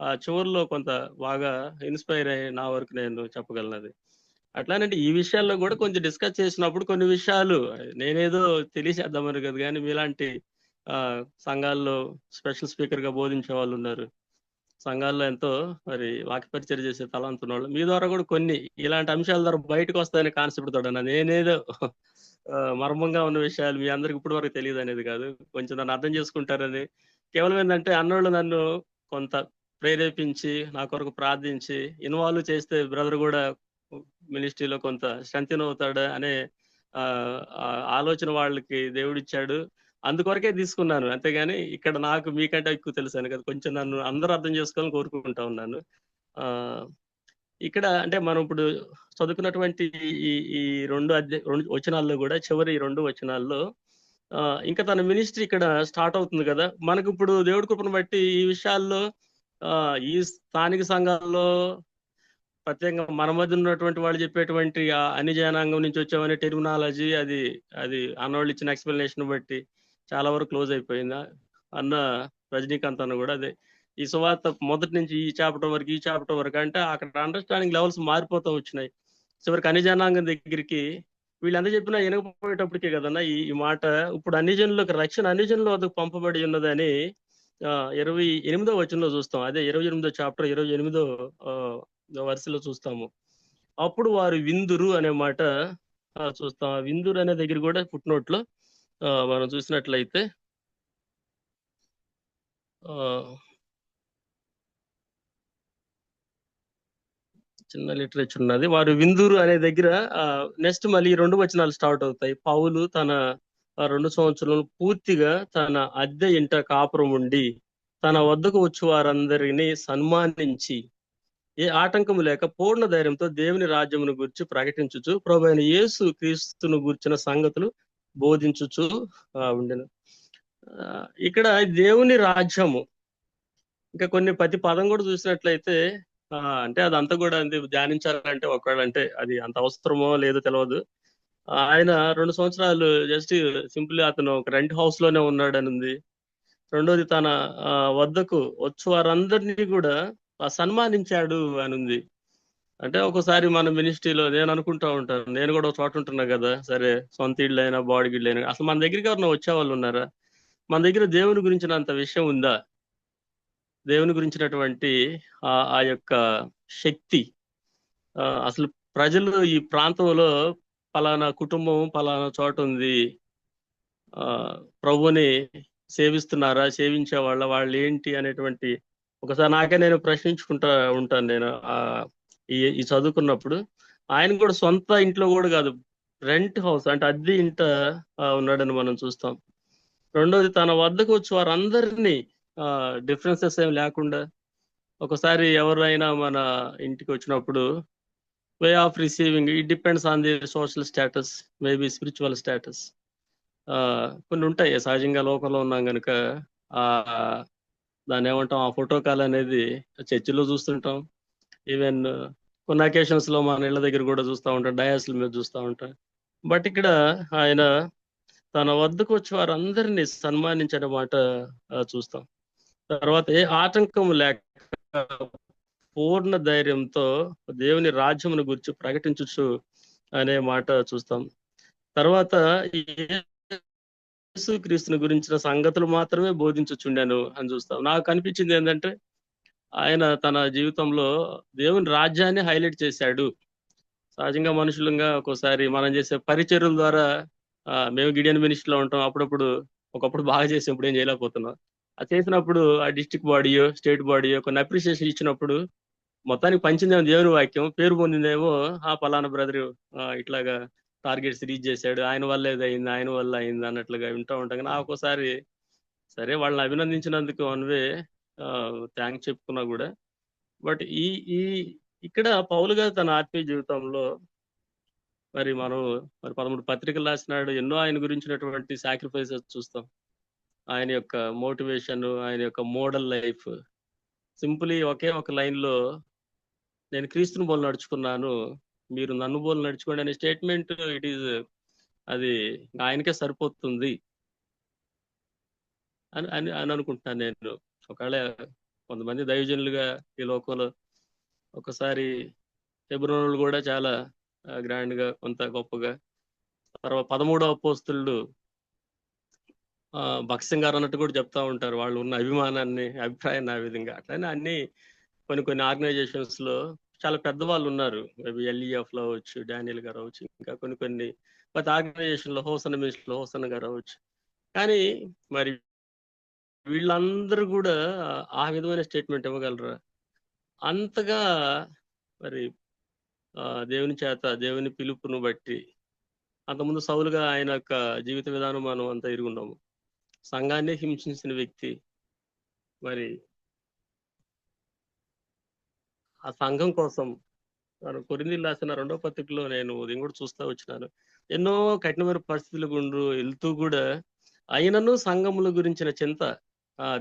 Speaker 1: ఆ చివరిలో కొంత బాగా ఇన్స్పైర్ అయ్యి నా వరకు నేను చెప్పగలను. అట్లానంటే ఈ విషయాల్లో కూడా కొంచెం డిస్కస్ చేసినప్పుడు కొన్ని విషయాలు నేనేదో తెలియచేద్దామని కదా, కానీ మీలాంటి సంఘాల్లో స్పెషల్ స్పీకర్ గా బోధించే వాళ్ళు ఉన్నారు, సంఘాల్లో ఎంతో మరి వాక్య పరిచయం చేసే తలాంతున్న వాళ్ళు, మీ ద్వారా కూడా కొన్ని ఇలాంటి అంశాల ద్వారా బయటకు వస్తాయనే కాన్సెప్ట్ తోట నేనేదో మర్మంగా ఉన్న విషయాలు మీ అందరికి ఇప్పటి వరకు తెలియదు అనేది కాదు, కొంచెం నన్ను అర్థం చేసుకుంటారని. కేవలం ఏంటంటే అన్నోళ్ళు నన్ను కొంత ప్రేరేపించి నా కొరకు ప్రార్థించి ఇన్వాల్వ్ చేస్తే బ్రదర్ కూడా మినిస్ట్రీలో కొంత స్ట్రెంథెన్ అవుతాడు అనే ఆలోచన వాళ్ళకి దేవుడిచ్చాడు. అందుకొరకే తీసుకున్నాను, అంతేగాని ఇక్కడ నాకు మీకంటే ఎక్కువ తెలుసాను కదా, కొంచెం నన్ను అందరూ అర్థం చేసుకోవాలని కోరుకుంటా ఉన్నాను. ఇక్కడ అంటే మనం ఇప్పుడు చదువుకున్నటువంటి ఈ రెండు వచనాల్లో కూడా చివరి 2 వచనాల్లో ఇంకా తన మినిస్ట్రీ ఇక్కడ స్టార్ట్ అవుతుంది కదా. మనకు ఇప్పుడు దేవుడి కృపను బట్టి ఈ విషయాల్లో ఈ స్థానిక సంఘాల్లో ప్రత్యేకంగా మన మధ్య ఉన్నటువంటి వాళ్ళు చెప్పేటువంటి అన్ని జనాంగం నుంచి వచ్చామనే టెర్మినాలజీ అది అన్నవాళ్ళు ఇచ్చిన ఎక్స్ప్లెనేషన్ బట్టి చాలా వరకు క్లోజ్ అయిపోయింది. అన్న రజనీకాంత్ అన్న కూడా అదే ఈ సువార్త మొదటి నుంచి ఈ చాప్టర్ వరకు అంటే అక్కడ అండర్స్టాండింగ్ లెవెల్స్ మారిపోతూ వచ్చినాయి. చివరికి అన్ని జనాంగం దగ్గరికి వీళ్ళంతా చెప్పినా వినకపోయేటప్పటికే కదన్నా ఈ మాట ఇప్పుడు అన్ని జనులకు రక్షణ అన్ని జనుల వద్దకు పంపబడి ఉన్నదని 28వ వచనంలో చూస్తాం. అదే 28వ చాప్టర్ 28వ వరుసలో చూస్తాము. అప్పుడు వారు విందురు అనే మాట చూస్తాం. విందురు అనే దగ్గర కూడా ఫుట్ లో మనం చూసినట్లయితే చిన్న లిటరేచర్ ఉన్నది. వారు విందురు అనే దగ్గర నెక్స్ట్ మళ్ళీ 2 వచనాలు స్టార్ట్ అవుతాయి. పౌలు తన 2 సంవత్సరాలు పూర్తిగా తన అద్దె ఇంట కాపురం ఉండి తన వద్దకు వచ్చి వారందరినీ సన్మానించి ఏ ఆటంకము లేక పూర్ణ ధైర్యంతో దేవుని రాజ్యమును గురించి ప్రకటించుచు ప్రభువైన యేసు క్రీస్తును గురించిన సంగతులు బోధించుచు ఉండెను. ఇక్కడ దేవుని రాజ్యము ఇంకా కొన్ని ప్రతి పదం కూడా చూసినట్లయితే అంటే అదంతా కూడా అంతే ధ్యానించాలంటే ఒకవేళ అంటే అది అంత అవసరమో లేదో తెలియదు. ఆయన 2 సంవత్సరాలు జస్ట్ సింపుల్ అతను ఒక రెంట్ హౌస్ లోనే ఉన్నాడని ఉంది. రెండోది తన వద్దకు వచ్చి వారందరినీ కూడా సన్మానించాడు అని ఉంది. అంటే ఒకసారి మన మినిస్ట్రీలో నేను అనుకుంటా ఉంటాను, నేను కూడా ఒక చోట ఉంటున్నా కదా, సరే సొంత ఇళ్ళు అయినా బాడీ గిళ్ళు అయినా, అసలు మన దగ్గరికి ఎవరైనా వచ్చేవాళ్ళు ఉన్నారా? మన దగ్గర దేవుని గురించినంత విషయం ఉందా? దేవుని గురించినటువంటి ఆ యొక్క శక్తి, అసలు ప్రజలు ఈ ప్రాంతంలో పలానా కుటుంబం పలానా చోట ఉంది, ప్రభుని సేవిస్తున్నారా, సేవించే వాళ్ళు ఏంటి అనేటువంటి ఒకసారి నాకే నేను ప్రశ్నించుకుంటా ఉంటాను. నేను ఈ చదువుకున్నప్పుడు ఆయన కూడా సొంత ఇంట్లో కూడా కాదు, రెంట్ హౌస్ అంటే అద్దె ఇంట ఉన్నాడని మనం చూస్తాం. రెండోది తన వద్దకు వచ్చి వారందరినీ డిఫరెన్సెస్ ఏం లేకుండా, ఒకసారి ఎవరైనా మన ఇంటికి వచ్చినప్పుడు way of receiving it depends on the social status, maybe spiritual status. కొన్ని ఉంటాయి సహజంగా లోకంలో ఉన్నాం కనుక దాన్ని ఏమంటాం, ఆ ప్రోటోకాల్ అనేది చర్చిలో చూస్తుంటాం, ఈవెన్ కొన్ని అకేషన్స్ లో మన ఇళ్ళ దగ్గర కూడా చూస్తూ ఉంటాం, డయాస్ల మీద చూస్తూ ఉంటాం. బట్ ఇక్కడ ఆయన తన వద్దకు వచ్చి వారందరినీ సన్మానించిన మాట చూస్తాం. తర్వాత ఏ ఆటంకం లేక పూర్ణ ధైర్యంతో దేవుని రాజ్యమును గురించి ప్రకటించు అనే మాట చూస్తాం. తర్వాత యేసుక్రీస్తుని గురించిన సంగతులు మాత్రమే బోధించుచుండాను అని చూస్తాం. నాకు అనిపించింది ఏంటంటే ఆయన తన జీవితంలో దేవుని రాజ్యాన్ని హైలైట్ చేశాడు. సహజంగా మనుషులంగా ఒక్కోసారి మనం చేసే పరిచర్యల ద్వారా మేము గిడియన్ మినిస్ట్రీలో ఉంటాం, ఒకప్పుడు బాగా చేసి ఇప్పుడు ఏం చేయలేకపోతున్నాం. అది చేసినప్పుడు ఆ డిస్ట్రిక్ట్ బాడీయో స్టేట్ బాడీయో కొన్ని అప్రిషియేషన్ ఇచ్చినప్పుడు మొత్తానికి పంచిందేమో దేవుని వాక్యం, పేరు పొందిందేమో పలానా బ్రదర్ ఇట్లాగా టార్గెట్స్ రీచ్ చేశాడు, ఆయన వల్ల ఏదైంది, ఆయన వల్ల అయింది అన్నట్లుగా వింటూ ఉంటాం. కానీ ఒక్కోసారి సరే వాళ్ళని అభినందించినందుకు వన్వే థ్యాంక్స్ చెప్పుకున్నా కూడా, బట్ ఈ ఇక్కడ పౌలు గారు తన ఆత్మీయ జీవితంలో మరి 13 పత్రికలు రాసినాడు, ఎన్నో ఆయన గురించినటువంటి సాక్రిఫైసెస్ చూస్తాం. ఆయన యొక్క మోటివేషన్, ఆయన యొక్క మోడల్ లైఫ్, సింపుల్లీ ఒకే ఒక లైన్ లో నేను క్రీస్తుని పోలు నడుచుకున్నాను, మీరు నన్ను పోలు నడుచుకోండి అనే స్టేట్మెంట్, ఇట్ ఈజ్ అది ఆయనకే సరిపోతుంది అని అనుకుంటున్నాను నేను. ఒకవేళ కొంతమంది దైవజనులుగా ఈ లోకంలో ఒకసారి హెబ్రోనులు కూడా చాలా గ్రాండ్ గా కొంత గొప్పగా, తర్వాత 13వ అపోస్తలుడు భక్సింగ్ గారు అన్నట్టు కూడా చెప్తా ఉంటారు, వాళ్ళు ఉన్న అభిమానాన్ని అభిప్రాయాన్ని ఆ విధంగా. అట్లనే అన్ని కొన్ని ఆర్గనైజేషన్స్ లో చాలా పెద్దవాళ్ళు ఉన్నారు, మేబీ ఎల్ఈఎఫ్ లో అవచ్చు, డానియల్ గారు అవచ్చు, ఇంకా కొన్ని ప్రతి ఆర్గనైజేషన్ లో హోసన్న మినిస్టర్ లో హోసన్న గారు అవచ్చు. కానీ మరి వీళ్ళందరూ కూడా ఆ విధమైన స్టేట్మెంట్ ఇవ్వగలరా? అంతగా మరి దేవుని చేత, దేవుని పిలుపును బట్టి, అంతకుముందు సౌలుగా ఆయన యొక్క జీవిత విధానం మనం అంతా ఎరుగున్నాము. సంఘాన్ని హింసించిన వ్యక్తి, మరి ఆ సంఘం కోసం కొరింథీయులకు రాసిన 2వ పత్రికలో నేను ఉదయం కూడా చూస్తా వచ్చినాను, ఎన్నో కఠినమైన పరిస్థితులు గుండ్రు వెళ్తూ కూడా అయినను సంఘముల గురించిన చింత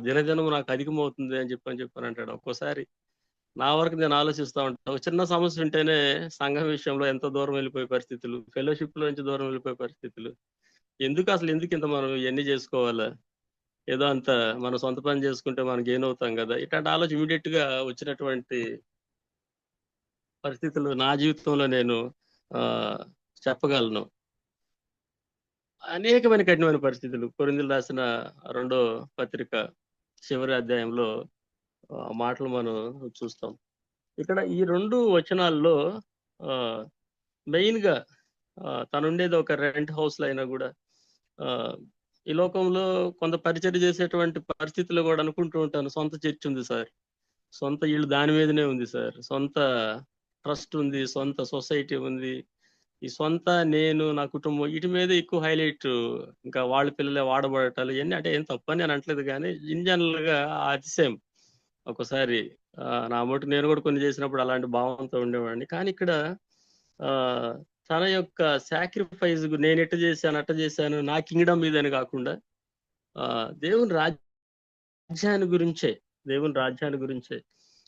Speaker 1: దినదినం నాకు అధికమవుతుంది అని చెప్పని అంటాడు. ఒక్కోసారి నా వరకు నేను ఆలోచిస్తూ ఉంటాను, ఒక చిన్న సమస్య ఉంటేనే సంఘం విషయంలో ఎంతో దూరం వెళ్ళిపోయే పరిస్థితులు, ఫెలోషిప్ లో నుంచి దూరం వెళ్ళిపోయే పరిస్థితులు. ఎందుకు ఇంత మనం ఇవన్నీ చేసుకోవాలా, ఏదో అంత మన సొంత పని చేసుకుంటే మనం గెయిన్ అవుతాం కదా, ఇట్లాంటి ఆలోచన ఇమీడియట్ గా వచ్చినటువంటి పరిస్థితులు నా జీవితంలో నేను చెప్పగలను. అనేకమైన కఠినమైన పరిస్థితులు కొరింథీయులకు రాసిన 2వ పత్రిక చివరి అధ్యాయంలో మాటలు మనం చూస్తాం. ఇక్కడ ఈ 2 వచనాల్లో మెయిన్ గా తనుండేది ఒక రెంట్ హౌస్ లో అయినా కూడా ఈ లోకంలో కొంత పరిచర్య చేసేటువంటి పరిస్థితులు కూడా అనుకుంటూ ఉంటాను, సొంత చర్చ్ ఉంది సార్, సొంత ఇల్లు దాని మీదనే ఉంది సార్, సొంత ట్రస్ట్ ఉంది, సొంత సొసైటీ ఉంది, ఈ సొంత నేను నా కుటుంబం వీటి మీద ఎక్కువ హైలైట్, ఇంకా వాళ్ళ పిల్లలే వాడబడటాలు ఇవన్నీ. అంటే ఏం తప్పని నేను అనట్లేదు, కానీ ఇన్ జనరల్ గా అతిశయం ఒకసారి నా మటు నేను కూడా కొన్ని చేసినప్పుడు అలాంటి భావంతో ఉండేవాడిని. కానీ ఇక్కడ తన యొక్క సాక్రిఫైస్ నేను ఎట్ట చేశాను నా కింగ్డమ్ మీదని కాకుండా దేవుని రాజ్యాన్ని గురించే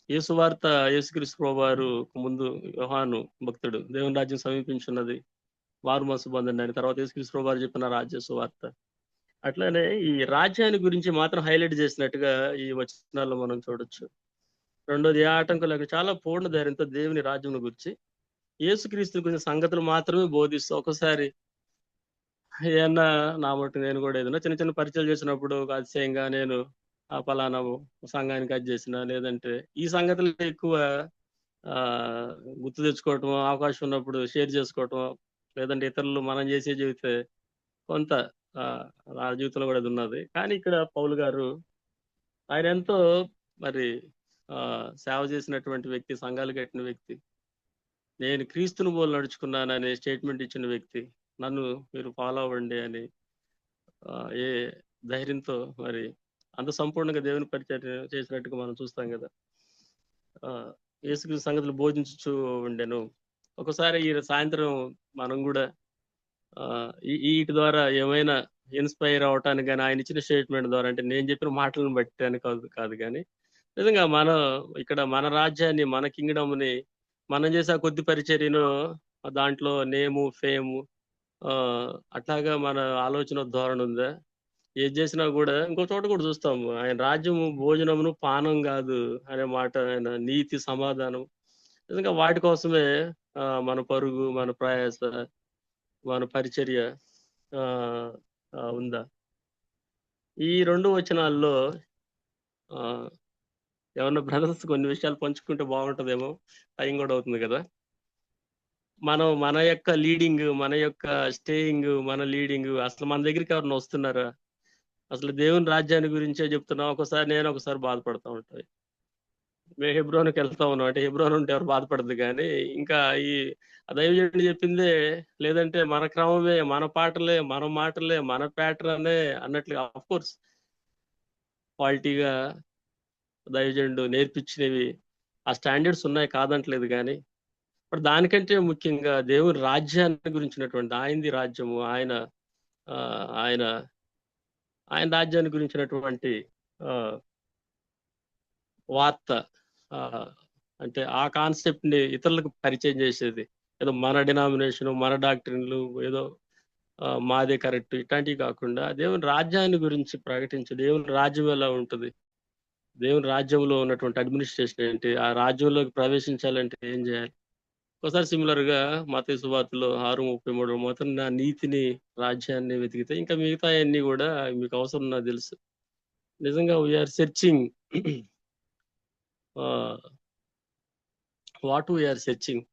Speaker 1: యేసు వార్త యేసుక్రీస్తు ప్రభువారు ముందు యోహాను భక్తుడు దేవుని రాజ్యం సమీపించున్నది, మారు మనసు పొందండి అని. తర్వాత యేసుక్రీస్తు ప్రభువారు చెప్పిన రాజ్య సువార్త. అట్లానే ఈ రాజ్యాన్ని గురించి మాత్రం హైలైట్ చేసినట్టుగా ఈ వచనాల్లో మనం చూడొచ్చు. రెండోది, ఏ ఆటంకం లేక చాలా పూర్ణ ధైర్యంతో దేవుని రాజ్యం గురించి యేసుక్రీస్తు గురించి సంగతులు మాత్రమే బోధిస్తూ, ఒకసారి ఏమన్నా నా మటు నేను కూడా ఏదైనా చిన్న చిన్న పరిచయాలు చేసినప్పుడు ఒక అతిశయంగా నేను ఆ పలానా సంఘానికి అది చేసిన, లేదంటే ఈ సంగతులు ఎక్కువ గుర్తు తెచ్చుకోవటం, అవకాశం ఉన్నప్పుడు షేర్ చేసుకోవటం, లేదంటే ఇతరులు మనం చేసే జీవితే కొంత నా జీవితంలో కూడా అది ఉన్నది. కానీ ఇక్కడ పౌలు గారు ఆయన ఎంతో మరి సేవ చేసినటువంటి వ్యక్తి, సంఘాలు కట్టిన వ్యక్తి, నేను క్రీస్తుని పోలు నడుచుకున్నాననే స్టేట్మెంట్ ఇచ్చిన వ్యక్తి, నన్ను మీరు ఫాలో అవ్వండి అని ఏ ధైర్యంతో మరి అంత సంపూర్ణంగా దేవుని పరిచయం చేసినట్టుగా మనం చూస్తాం కదా. యేసుక్రీస్తు సంగతులు బోధించు ఉండెను. ఒకసారి ఈ సాయంత్రం మనం కూడా వీటి ద్వారా ఏమైనా ఇన్స్పైర్ అవటానికి కానీ, ఆయన ఇచ్చిన స్టేట్మెంట్ ద్వారా, అంటే నేను చెప్పిన మాటలను బట్టి అని కాదు కానీ నిజంగా మనం ఇక్కడ మన రాజ్యాన్ని, మన కింగ్డమ్ని మనం చేసే ఆ కొద్ది పరిచర్యను దాంట్లో నేము ఫేము అట్లాగా మన ఆలోచన ధోరణి ఉందా? ఏది చేసినా కూడా ఇంకో చోట కూడా చూస్తాము, ఆయన రాజ్యము భోజనమును పానం కాదు అనే మాట, ఆయన నీతి సమాధానం, నిజంగా వాటి కోసమే మన పరుగు, మన ప్రయాస, మన పరిచర్య ఉందా? ఈ 2 వచనాల్లో ఏమన్నా బ్రదర్స్ కొన్ని విషయాలు పంచుకుంటే బాగుంటుందేమో, టైం కూడా అవుతుంది కదా. మనం మన యొక్క లీడింగ్, మన యొక్క స్టేయింగ్, మన లీడింగ్, అసలు మన దగ్గరికి ఎవరైనా వస్తున్నారా? అసలు దేవుని రాజ్యాన్ని గురించే చెప్తున్నాం. ఒకసారి బాధపడతా ఉంటాయి. మేము హెబ్రోన్కి వెళ్తా ఉన్నాం అంటే హెబ్రోన్ ఉంటే ఎవరు బాధపడదు, కానీ ఇంకా ఈ దైవజనుడు చెప్పిందే, లేదంటే మన క్రమమే, మన పాటలే, మన మాటలే, మన ప్యాటర్నే అన్నట్లుగా, ఆఫ్ కోర్స్ క్వాలిటీగా దైవజనుడు నేర్పించినవి ఆ స్టాండర్డ్స్ ఉన్నాయి, కాదంటలేదు. కానీ ఇప్పుడు దానికంటే ముఖ్యంగా దేవుని రాజ్యాన్ని గురించినటువంటి, ఆయనది రాజ్యము, ఆయన రాజ్యాన్ని గురించినటువంటి వార్త, అంటే ఆ కాన్సెప్ట్ ని ఇతరులకు పరిచయం చేసేది. ఏదో మన డినామినేషన్, మన డాక్టరీన్లు, ఏదో మాదే కరెక్ట్ ఇట్లాంటివి కాకుండా దేవుని రాజ్యాన్ని గురించి ప్రకటించి, దేవుని రాజ్యం ఎలా ఉంటుంది, దేవుని రాజ్యంలో ఉన్నటువంటి అడ్మినిస్ట్రేషన్ ఏంటి, ఆ రాజ్యంలోకి ప్రవేశించాలంటే ఏం చేయాలి. ఒకసారి సిమిలర్ గా మత్తయి సువార్తలో 6:33 మొత్తం నా నీతిని, రాజ్యాన్ని వెతికితే ఇంకా మిగతా అన్ని కూడా మీకు అవసరం నాకు తెలుసు. నిజంగా we're searching what we're searching.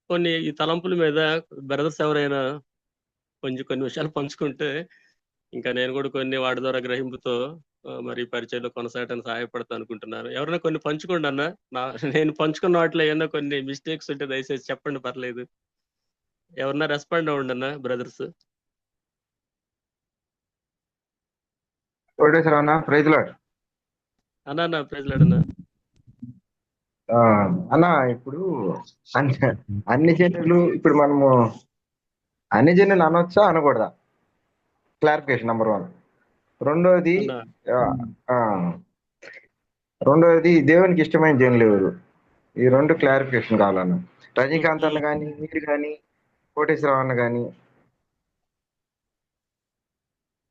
Speaker 1: కొన్ని ఈ తలంపుల మీద బ్రదర్స్ ఎవరైనా కొన్ని విషయాలు పంచుకుంటే ఇంకా నేను కూడా కొన్ని వాటి ద్వారా గ్రహింపుతో మరి పరిచయంలో కొనసాగడానికి సహాయపడతా అనుకుంటున్నాను. ఎవరైనా కొన్ని పంచుకోండి అన్న. నేను పంచుకున్న వాటిలో ఏమన్నా కొన్ని మిస్టేక్స్ ఉంటే దయచేసి చెప్పండి, పర్లేదు. ఎవరన్నా రెస్పాండ్ అవ్వండి అన్న బ్రదర్స్.
Speaker 8: అన్న ప్రైజ్ లార్డ్
Speaker 1: అన్న.
Speaker 8: అన్న ఇప్పుడు అన్ని జనులు, ఇప్పుడు మనము అన్ని జనులు అనొచ్చా అనకూడదా? Clarification number 1. రెండోది దేవునికి ఇష్టమైన జనులు ఎవరు? ఈ 2 క్లారిఫికేషన్ కావాలన్న. రజనీకాంత్ అన్న కానీ, మీరు కానీ, కోటేశ్వరరావు అన్న కానీ,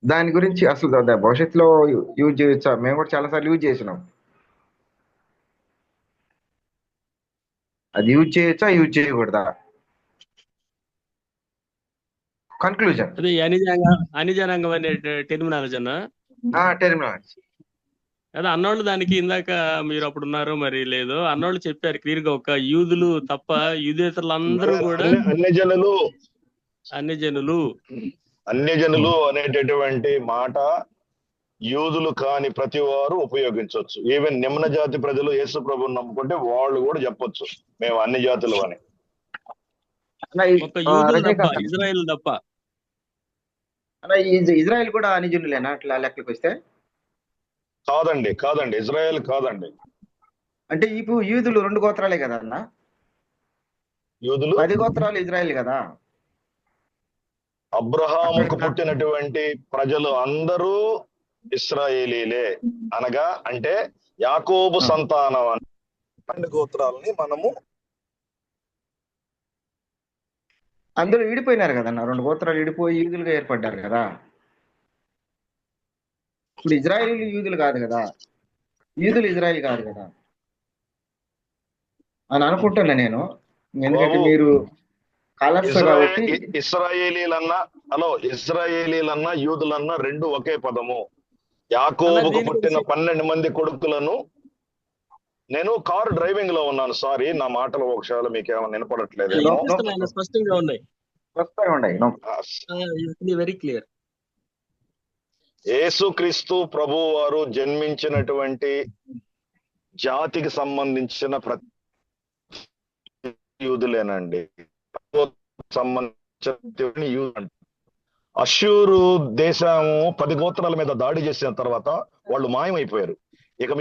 Speaker 8: దాని గురించి అసలు భవిష్యత్తులో యూజ్ చేయొచ్చా? మేము కూడా చాలాసార్లు యూజ్ చేసినాం. అది యూజ్ చేయొచ్చా, యూజ్ చేయకూడదా? కన్క్లూజన్.
Speaker 1: అది అనిజనాంగం అనే టెర్మినాలజీ అన్న.
Speaker 8: టెర్మినాలజీ
Speaker 1: అదే అన్నోళ్ళు దానికి ఇందాక మీరు అప్పుడు ఉన్నారో మరి లేదో అన్నోళ్ళు చెప్పారు క్లియర్ గా, ఒక యూదులు తప్ప యూదేతరులందరూ కూడా
Speaker 5: అన్య జనులు అనేటటువంటి మాట యూదులు కాని ప్రతి వారు ఉపయోగించవచ్చు. ఈవెన్ నిమ్న జాతి ప్రజలు యేసు ప్రభుని నమ్ముకుంటే వాళ్ళు కూడా చెప్పొచ్చు మేము అన్ని జాతులు అని.
Speaker 1: ఇజ్రాయెల్ తప్ప.
Speaker 8: ఇజ్రాయెల్ కూడా అన్ని జనులేనా అట్లా లెక్కలకు వస్తే?
Speaker 5: కాదండి ఇజ్రాయెల్ కాదండి.
Speaker 8: అంటే ఇప్పుడు యూదులు 2 గోత్రాలే కదా అన్న?
Speaker 5: యూదులు
Speaker 8: 10 గోత్రాలు ఇజ్రాయెల్ కదా.
Speaker 5: అబ్రహాముకు పుట్టినటువంటి ప్రజలు అందరూ ఇశ్రాయేలీలే అనగా అంటే యాకోబు
Speaker 8: ఆ.
Speaker 5: సంతానం అని 12 గోత్రాలని మనము
Speaker 8: అందరూ విడిపోయినారు కదన్న, 2 గోత్రాలు విడిపోయి యూదులుగా ఏర్పడ్డారు కదా. ఇప్పుడు ఇజ్రాయేలీలు యూదులు కాదు కదా, యూదులు ఇజ్రాయిల్ కాదు కదా అని అనుకుంటున్నా నేను. ఎందుకంటే
Speaker 5: బాబు
Speaker 8: మీరు కలర్స్ కాబట్టి.
Speaker 5: ఇస్రాయేలీలన్నా ఇస్రాయేలీలన్నా యూదులన్నా రెండు ఒకే పదము.
Speaker 1: అన్న
Speaker 5: యాకోబుకు
Speaker 1: దీని
Speaker 5: పుట్టిన
Speaker 1: గురించి
Speaker 5: 12 మంది కొడుకులను, నేను కారు డ్రైవింగ్ లో ఉన్నాను, సారీ నా మాటలు ఒకసారి మీకు ఏమైనా వినపడట్లేదేమో.
Speaker 1: వినిపిస్తున్నాయి అన్న, స్పష్టంగా ఉన్నాయి.
Speaker 8: వస్తాయి ఉన్నాయి.
Speaker 1: Very clear.
Speaker 5: యేసుక్రీస్తు ప్రభు వారు జన్మించినటువంటి జాతికి సంబంధించిన ప్రతి యూదులేనండి. సంబంధించిన యూదు. అష్షూరు దేశము 10 గోత్రాల మీద దాడి చేసిన తర్వాత వాళ్ళు మాయమైపోయారు. ఇక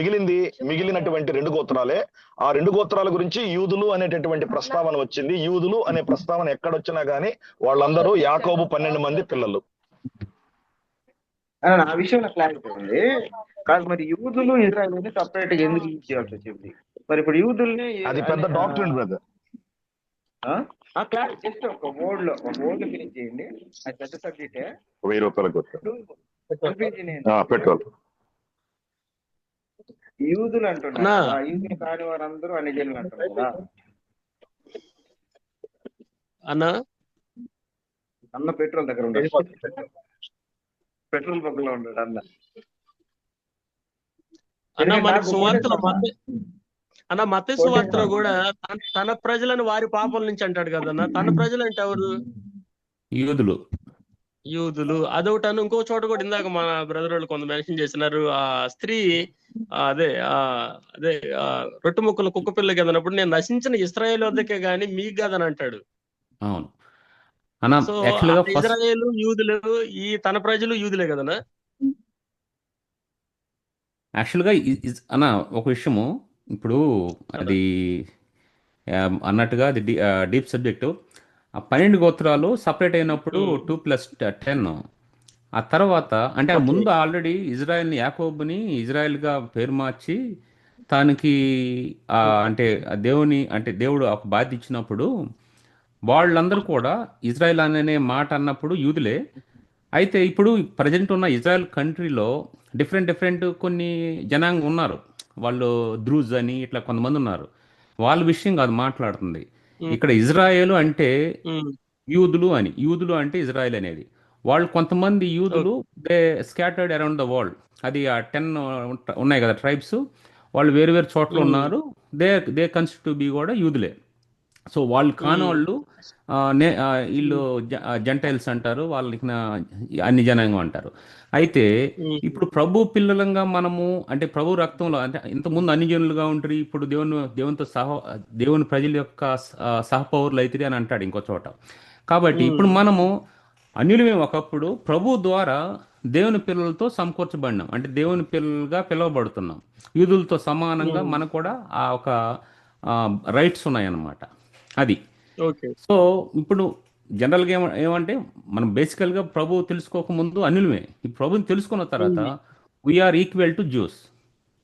Speaker 5: మిగిలినటువంటి 2 గోత్రాలే. ఆ 2 గోత్రాల గురించి యూదులు అనేటటువంటి ప్రస్తావన వచ్చింది. యూదులు అనే ప్రస్తావన ఎక్కడొచ్చినా గానీ వాళ్ళందరూ యాకోబు 12 మంది పిల్లలు.
Speaker 8: ఆ విషయంలో క్లారిటీ ఉంది కాదు. మరి యూదులు ఇజ్రాయెల్ సపరేట్ గా ఎందుకు యూజ్ చేయాల్సి వచ్చింది? మరి ఇప్పుడు యూదుల్ని
Speaker 5: అది పెద్ద డాక్టరీన్ బ్రదర్.
Speaker 8: క్లారిటీ జస్ట్ ఒక వర్డ్ ఫినిష్ చేయండి. అది పెద్ద సబ్జెక్టే.
Speaker 5: 1000 రూపాయలకు పెట్రోల్.
Speaker 8: యూదులు అంటున్నారు
Speaker 1: అన్నా.
Speaker 8: కదా, యూదులు కాని వారందరూ అన్ని జనులు అంటున్నారు కదా. అన్న పెట్రోల్ దగ్గర ఉన్నాడు, పెట్రోల్ బంక్ లో ఉన్నాడు అన్న.
Speaker 1: మనకి సువార్తలో మత్తయి సువార్తలో కూడా తన ప్రజలను వారి పాపల నుంచి అంటాడు కదన్నా. తన ప్రజలు అంటే ఎవరు? యూదులు. అదొకటి. ఇంకో చోట కూడా ఇందాక మన బ్రదర్ వాళ్ళు కొంత మెన్షన్ చేసినారు. ఆ స్త్రీ అదే రొట్టె ముక్కలు కుక్క పిల్ల కదన్నప్పుడు నేను నశించిన ఇశ్రాయేలు వద్దకే గాని మీకు కదని అంటాడు.
Speaker 3: అవును
Speaker 1: సో
Speaker 3: యాక్చువల్గా
Speaker 1: ఇజ్రాయేలు యూదులు, ఈ తన ప్రజలు యూదులే కదనా?
Speaker 3: యాక్చువల్గా అన్న ఒక విషయము, ఇప్పుడు అది అన్నట్టుగా అది డీప్ సబ్జెక్టు. ఆ 12 గోత్రాలు సపరేట్ అయినప్పుడు 2 + 10. ఆ తర్వాత అంటే ఆ ముందు ఆల్రెడీ ఇజ్రాయెల్ని, యాకోబుని ఇజ్రాయెల్గా పేరు మార్చి తనకి అంటే దేవుడు ఒక బాధ్యత ఇచ్చినప్పుడు వాళ్ళందరూ కూడా ఇజ్రాయెల్ అనే మాట అన్నప్పుడు యూదులే. అయితే ఇప్పుడు ప్రజెంట్ ఉన్న ఇజ్రాయెల్ కంట్రీలో డిఫరెంట్ కొన్ని జనాంగం ఉన్నారు. వాళ్ళు ద్రూజ్ అని ఇట్లా కొంతమంది ఉన్నారు. వాళ్ళ విషయం కాదు మాట్లాడుతుంది ఇక్కడ. ఇజ్రాయేలు అంటే యూదులు అంటే ఇజ్రాయెల్ అనేది. వాళ్ళు కొంతమంది యూదులు they scattered around the world. అది ఆ 10 ఉన్నాయి కదా ట్రైబ్స్, వాళ్ళు వేరు చోట్ల ఉన్నారు. దే కన్సిడర్ టు బి కూడా యూదులే. సో వాళ్ళు కానోళ్ళు వీళ్ళు జంటైల్స్ అంటారు, వాళ్ళకి అన్ని జనాంగం అంటారు. అయితే ఇప్పుడు ప్రభు పిల్లలంగా మనము అంటే ప్రభు రక్తంలో, అంటే ఇంతకుముందు అన్ని జనులుగా ఉంటారు, ఇప్పుడు దేవుని ప్రజల యొక్క సహపౌరులు అవుతుంది అని అంటాడు ఇంకో చోట. కాబట్టి ఇప్పుడు మనము అన్యులమే ఒకప్పుడు ప్రభు ద్వారా దేవుని పిల్లలతో సమకూర్చబడినాం, అంటే దేవుని పిల్లలుగా పిలువబడుతున్నాం. యూదులతో సమానంగా మనకు కూడా ఆ ఒక రైట్స్ ఉన్నాయన్నమాట. అది. సో ఇప్పుడు జనరల్గా ఏమంటే మనం బేసికల్గా ప్రభు తెలుసుకోకముందు అన్యులమే. ఈ ప్రభుని తెలుసుకున్న తర్వాత we are equal to Jews,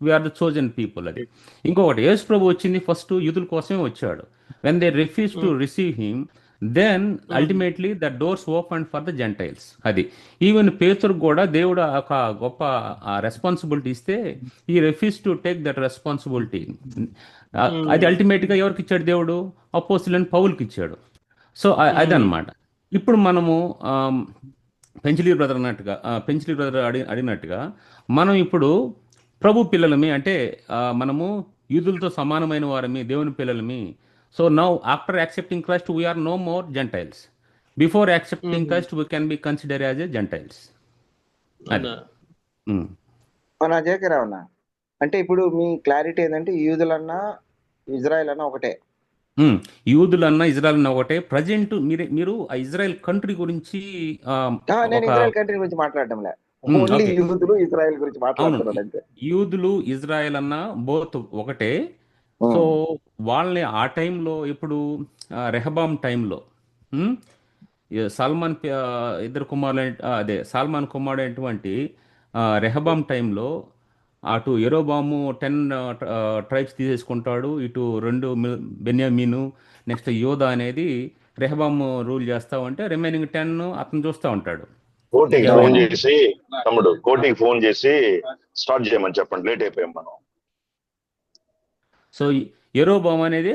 Speaker 3: we are the chosen people. అది. ఇంకొకటి, యేసు ప్రభు వచ్చింది ఫస్ట్ యూదుల కోసమే వచ్చాడు. When they refuse to receive him, then ultimately the doors open for the gentiles. అది. ఈవెన్ పేతురుకు కూడా దేవుడు ఒక గొప్ప రెస్పాన్సిబిలిటీ ఇస్తే ఈ refuse to take that responsibility. అది అల్టిమేట్గా ఎవరికి ఇచ్చాడు దేవుడు? అపోస్తులైన పౌలుకి ఇచ్చాడు. సో అదనమాట. ఇప్పుడు మనము పెంచిలి బ్రదర్ అడిగినట్టుగా మనం ఇప్పుడు ప్రభు పిల్లలమి, అంటే మనము యూదులతో సమానమైన వారమి, దేవుని పిల్లలమి. So now after accepting Christ we are no more gentiles. Before accepting Christ we can be consider as a gentiles.
Speaker 8: జయకరావునా, అంటే ఇప్పుడు మీ క్లారిటీ ఏంటంటే యూదులన్నా ఇజ్రాయెల్ అన్నా ఒకటే?
Speaker 3: యూదులన్నా ఇజ్రాయెల్ అన్న ఒకటే. ప్రజెంట్ మీరు ఆ ఇజ్రాయెల్ కంట్రీ గురించి
Speaker 8: నేను ఇజ్రాయెల్ కంట్రీ గురించి మాట్లాడటం లేదు, యూదులు ఇజ్రాయెల్ గురించి మాట్లాడుతున్నాను.
Speaker 3: యూదులు ఇజ్రాయెల్ అన్న బోత్ ఒకటే. సో వాళ్ళని ఆ టైంలో ఇప్పుడు రెహబాం టైంలో సాల్మాన్ కుమారుడు అయినటువంటి రెహబాం టైంలో అటు యెరోబాము 10 ట్రైబ్స్ తీసేసుకుంటాడు, ఇటు 2 బెన్యామీను, నెక్స్ట్ యోధా అనేది రెహబాము రూల్ చేస్తా ఉంటే రిమైనింగ్ 10 అతను చూస్తూ ఉంటాడు.
Speaker 5: కోటికి
Speaker 3: ఎవరైనా
Speaker 5: ఫోన్ చేసి, తమ్ముడు కోటికి ఫోన్ చేసి స్టార్ట్ చేయమని చెప్పండి, లేట్ అయిపోయాం మనం.
Speaker 3: సో యెరోబాము అనేది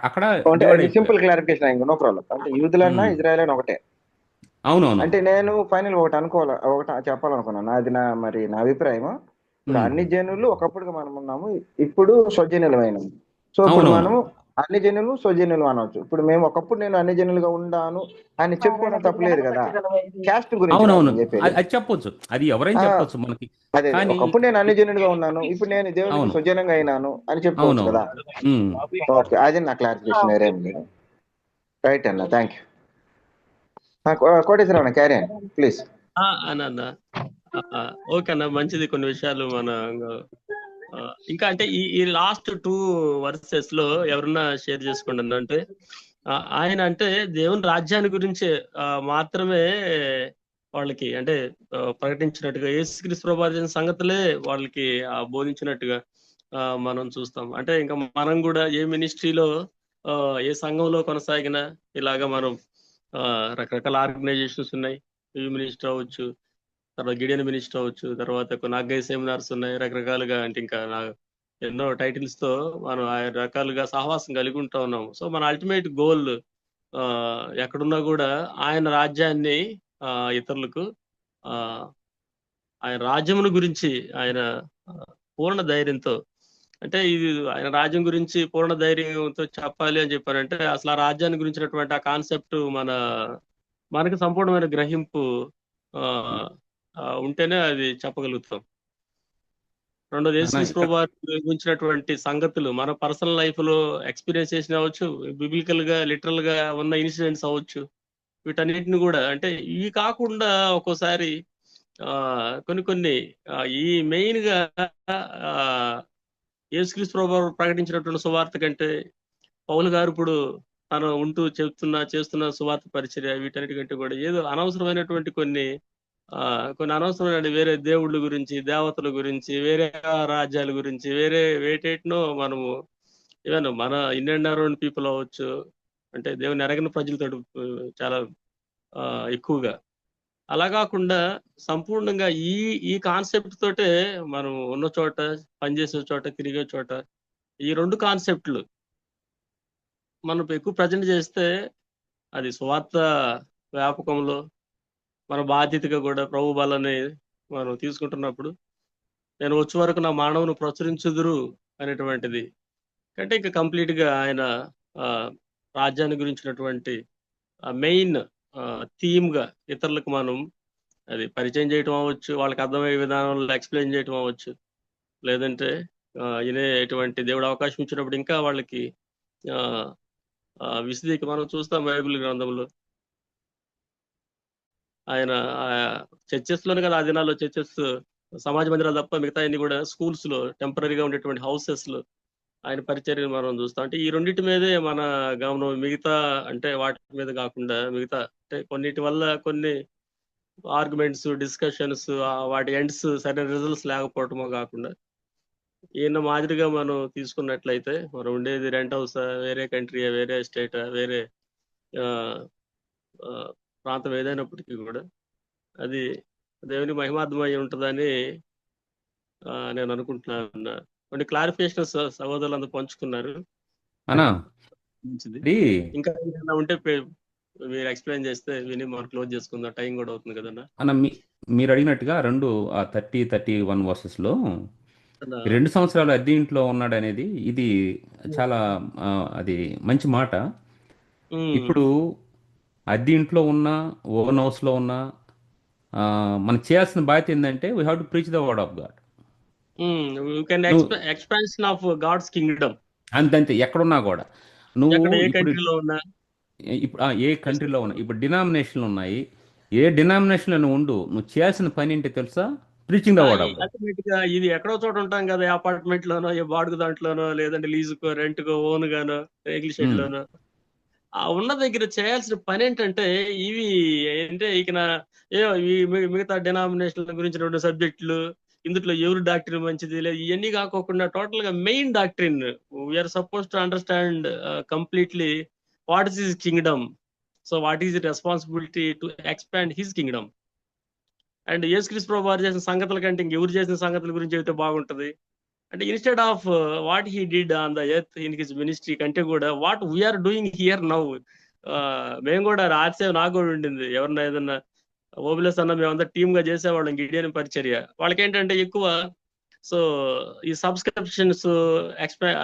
Speaker 3: అక్కడ
Speaker 8: అంటే
Speaker 3: డివైడ్ అయిపోయాడు.
Speaker 8: సింపుల్ క్లారిఫికేషన్ అయింది, నో ప్రాబ్లం. అంటే యూదులన్నా ఇజ్రాయెల్ అయినా ఒకటే.
Speaker 3: అవునవును.
Speaker 8: అంటే నేను ఫైనల్ ఒకటి చెప్పాలనుకున్నాను. మరి నా అభిప్రాయం, ఇప్పుడు అన్ని జనులు ఒకప్పుడుగా మనం ఉన్నాము, ఇప్పుడు స్వజనులమైనాము. సో ఇప్పుడు
Speaker 3: అవునవును.
Speaker 8: మనము అన్ని జనులు స్వజనులు అనవచ్చు. ఇప్పుడు మేము ఒకప్పుడు నేను అన్ని జనులుగా ఉన్నాను అని చెప్పుకోవడం తప్పలేదు కదా. క్యాస్ట్ గురించి కాదు
Speaker 3: అవునవును,
Speaker 8: నేను చెప్పేది.
Speaker 3: అది చెప్పొచ్చు, అది ఎవరైనా
Speaker 8: ఆ,
Speaker 3: చెప్పొచ్చు మనకి.
Speaker 8: అదే
Speaker 3: కానీ
Speaker 8: ఒకప్పుడు నేను అన్ని జనులుగా ఉన్నాను, ఇప్పుడు నేను దేవునికి
Speaker 3: అవును
Speaker 8: స్వజనంగా అయినాను అని చెప్పుకోవచ్చు
Speaker 3: అవునవును.
Speaker 8: కదా. ఓకే, అది నా క్లారిఫికేషన్, వేరేం లేదు. రైట్ అన్న, థ్యాంక్ యూ. కోటేశ్వర క్యారీ అండి ప్లీజ్.
Speaker 1: అన్న ఓకే అన్న, మంచిది. కొన్ని విషయాలు మన ఇంకా అంటే ఈ లాస్ట్ 2 వర్సెస్ లో ఎవరన్నా షేర్ చేసుకోండి అన్న. అంటే ఆయన అంటే దేవుని రాజ్యాన్ని గురించి మాత్రమే వాళ్ళకి అంటే ప్రకటించినట్టుగా, యేసుక్రీస్తు ప్రభువు చేసిన సంగతులే వాళ్ళకి బోధించినట్టుగా మనం చూస్తాం. అంటే ఇంకా మనం కూడా ఏ మినిస్ట్రీలో ఏ సంఘంలో కొనసాగినా ఇలాగా మనం రకరకాల ఆర్గనైజేషన్స్ ఉన్నాయి. మినిస్టర్ అవ్వచ్చు, తర్వాత గిడియన్ మినిస్టర్ అవ్వచ్చు, తర్వాత కొన్ని అగ్గై సెమినార్స్ ఉన్నాయి, రకరకాలుగా. అంటే ఇంకా ఎన్నో టైటిల్స్ తో మనం ఆ రకాలుగా సహవాసం కలిగి ఉంటా ఉన్నాం. సో మన అల్టిమేట్ గోల్ ఎక్కడున్నా కూడా ఆయన రాజ్యాన్ని ఇతరులకు ఆయన రాజ్యమును గురించి ఆయన పూర్ణ ధైర్యంతో, అంటే ఇది ఆయన రాజ్యం గురించి పూర్ణ ధైర్యంతో చెప్పాలి అని చెప్పారంటే అసలు ఆ రాజ్యాన్ని గురించినటువంటి ఆ కాన్సెప్ట్ మనకి సంపూర్ణమైన గ్రహింపు ఉంటేనే అది చెప్పగలుగుతాం. రెండోది యేసుక్రీస్తు ప్రభువు గురించినటువంటి సంగతులు మన పర్సనల్ లైఫ్ లో ఎక్స్పీరియన్స్ చేసిన అవ్వచ్చు, బిబిలికల్ గా లిటరల్ గా ఉన్న ఇన్సిడెంట్స్ అవ్వచ్చు. వీటన్నిటిని కూడా అంటే ఇవి కాకుండా ఒక్కోసారి కొన్ని ఈ మెయిన్ గా యేసుక్రీస్తు ప్రభువు ప్రకటించినటువంటి సువార్త కంటే పౌలు గారు ఇప్పుడు తను ఉంటూ చేస్తున్న సువార్త పరిచర్య వీటన్నిటికంటే కూడా ఏదో అనవసరమైనటువంటి కొన్ని అనవసరమైన వేరే దేవుళ్ళ గురించి, దేవతల గురించి, వేరే రాజ్యాల గురించి, వేటేటినో మనము ఈవెన్ మన ఇండియన్ అరౌండ్ పీపుల్ అవ్వచ్చు, అంటే దేవుని ఎరగని ప్రజలతో చాలా ఎక్కువగా. అలా కాకుండా సంపూర్ణంగా ఈ కాన్సెప్ట్ తోటే మనం ఉన్న చోట, పనిచేసే చోట, తిరిగే చోట ఈ 2 కాన్సెప్ట్లు మనం ఎక్కువ ప్రజెంట్ చేస్తే అది సువార్త వ్యాపకంలో మన బాధ్యతగా కూడా ప్రభు బలని మనం తీసుకుంటున్నప్పుడు, నేను వచ్చే వరకు నా మానవును ప్రచురించుదురు అనేటువంటిది అంటే ఇంకా కంప్లీట్ గా ఆయన రాజ్యాన్ని గురించినటువంటి మెయిన్ థీమ్ గా ఇతరులకు మనం అది పరిచయం చేయటం అవ్వచ్చు, వాళ్ళకి అర్థమయ్యే విధానంలో ఎక్స్ప్లెయిన్ చేయటం అవ్వచ్చు, లేదంటే వినేటువంటి దేవుడు అవకాశం ఇచ్చినప్పుడు ఇంకా వాళ్ళకి విశదీకి మనం చూస్తాం బైబిల్ గ్రంథంలో. ఆయన చర్చెస్ లోనే కదా, ఆ దినాల్లో చర్చెస్ సమాజ మందిరాలు తప్ప మిగతా అన్ని కూడా స్కూల్స్ లో టెంపరీగా ఉండేటువంటి హౌసెస్ లో ఆయన పరిచర్యను మనం చూస్తాం. అంటే ఈ రెండింటి మీదే మన గమనం, మిగతా అంటే వాటి మీద కాకుండా మిగతా అంటే కొన్నిటి వల్ల కొన్ని ఆర్గ్యుమెంట్స్, డిస్కషన్స్, వాటి ఎండ్స్ సరైన రిజల్ట్స్ లేకపోవటమో కాకుండా ఈయన మాదిరిగా మనం తీసుకున్నట్లయితే మనం ఉండేది రెంట్ హౌస్, వేరే కంట్రీ, వేరే స్టేట్, వేరే ప్రాంతం ఏదైనప్పటికీ కూడా అది దేవుని మహిమార్థమై ఉంటుందని నేను అనుకుంటున్నాను. కొన్ని క్లారిఫికేషన్ సహోదరులందరూ పంచుకున్నారు. ఇంకా ఏదైనా ఉంటే మీరు ఎక్స్ప్లెయిన్ చేస్తే విని మనం క్లోజ్ చేసుకుందాం, టైం కూడా అవుతుంది కదన్నా.
Speaker 3: అన్న మీరు అడిగినట్టుగా 30-31 వర్సెస్ లో 2 సంవత్సరాలు అద్దె ఇంట్లో ఉన్నాడు అనేది ఇది చాలా అది మంచి మాట. ఇప్పుడు అద్దె ఇంట్లో ఉన్నా, ఓన్ హౌస్ లో ఉన్నా, మనం చేయాల్సిన బాధ్యత ఏంటంటే we have to preach the word of God.
Speaker 1: Expansion of God's kingdom.
Speaker 3: అంతే, ఎక్కడున్నా కూడా నువ్వు
Speaker 1: ఏ కంట్రీలో ఉన్నా,
Speaker 3: ఏ కంట్రీలో ఉన్నా, ఇప్పుడు డినామినేషన్లు ఉన్నాయి, ఏ డినామినేషన్ నువ్వు ఉండు, నువ్వు చేయాల్సిన పని ఏంటి తెలుసా? Preaching the word of God.
Speaker 1: ఇది ఎక్కడో చోట ఉంటాం కదా, అపార్ట్మెంట్ లోనో, ఏ బాడుగు దాంట్లోనో, లేదంటే లీజుకో, రెంట్కో, ఓన్ గానో, రేకుల షెడ్ లోనో, ఆ ఉన్న దగ్గర చేయాల్సిన పని ఏంటంటే ఇవి అంటే ఇక మిగతా డినామినేషన్ల గురించిన సబ్జెక్టులు, ఇందులో ఎవరు డాక్టరీన్ మంచిది లేదు, ఇవన్నీ కాకోకుండా టోటల్ గా main doctrine we are suppose to understand completely what is his kingdom. So what is the responsibility to expand his kingdom. And Yesukristu ప్రభు వారు చేసిన సంగతుల కంటే ఇంకెవరు చేసిన సంగతుల గురించి అయితే బాగుంటది. అంటే instead of what he did on the earth in his ministry కంటే కూడా what we are doing here now. మేము కూడా ఆశయం నాకు కూడా ఉండింది, ఎవరన్నా ఏదన్నా ఓబిలస్ అన్న మేమంతా టీమ్ గా చేసేవాళ్ళం గిడియన్ పరిచర్య. వాళ్ళకి ఏంటంటే ఎక్కువ సో ఈ సబ్స్క్రిప్షన్స్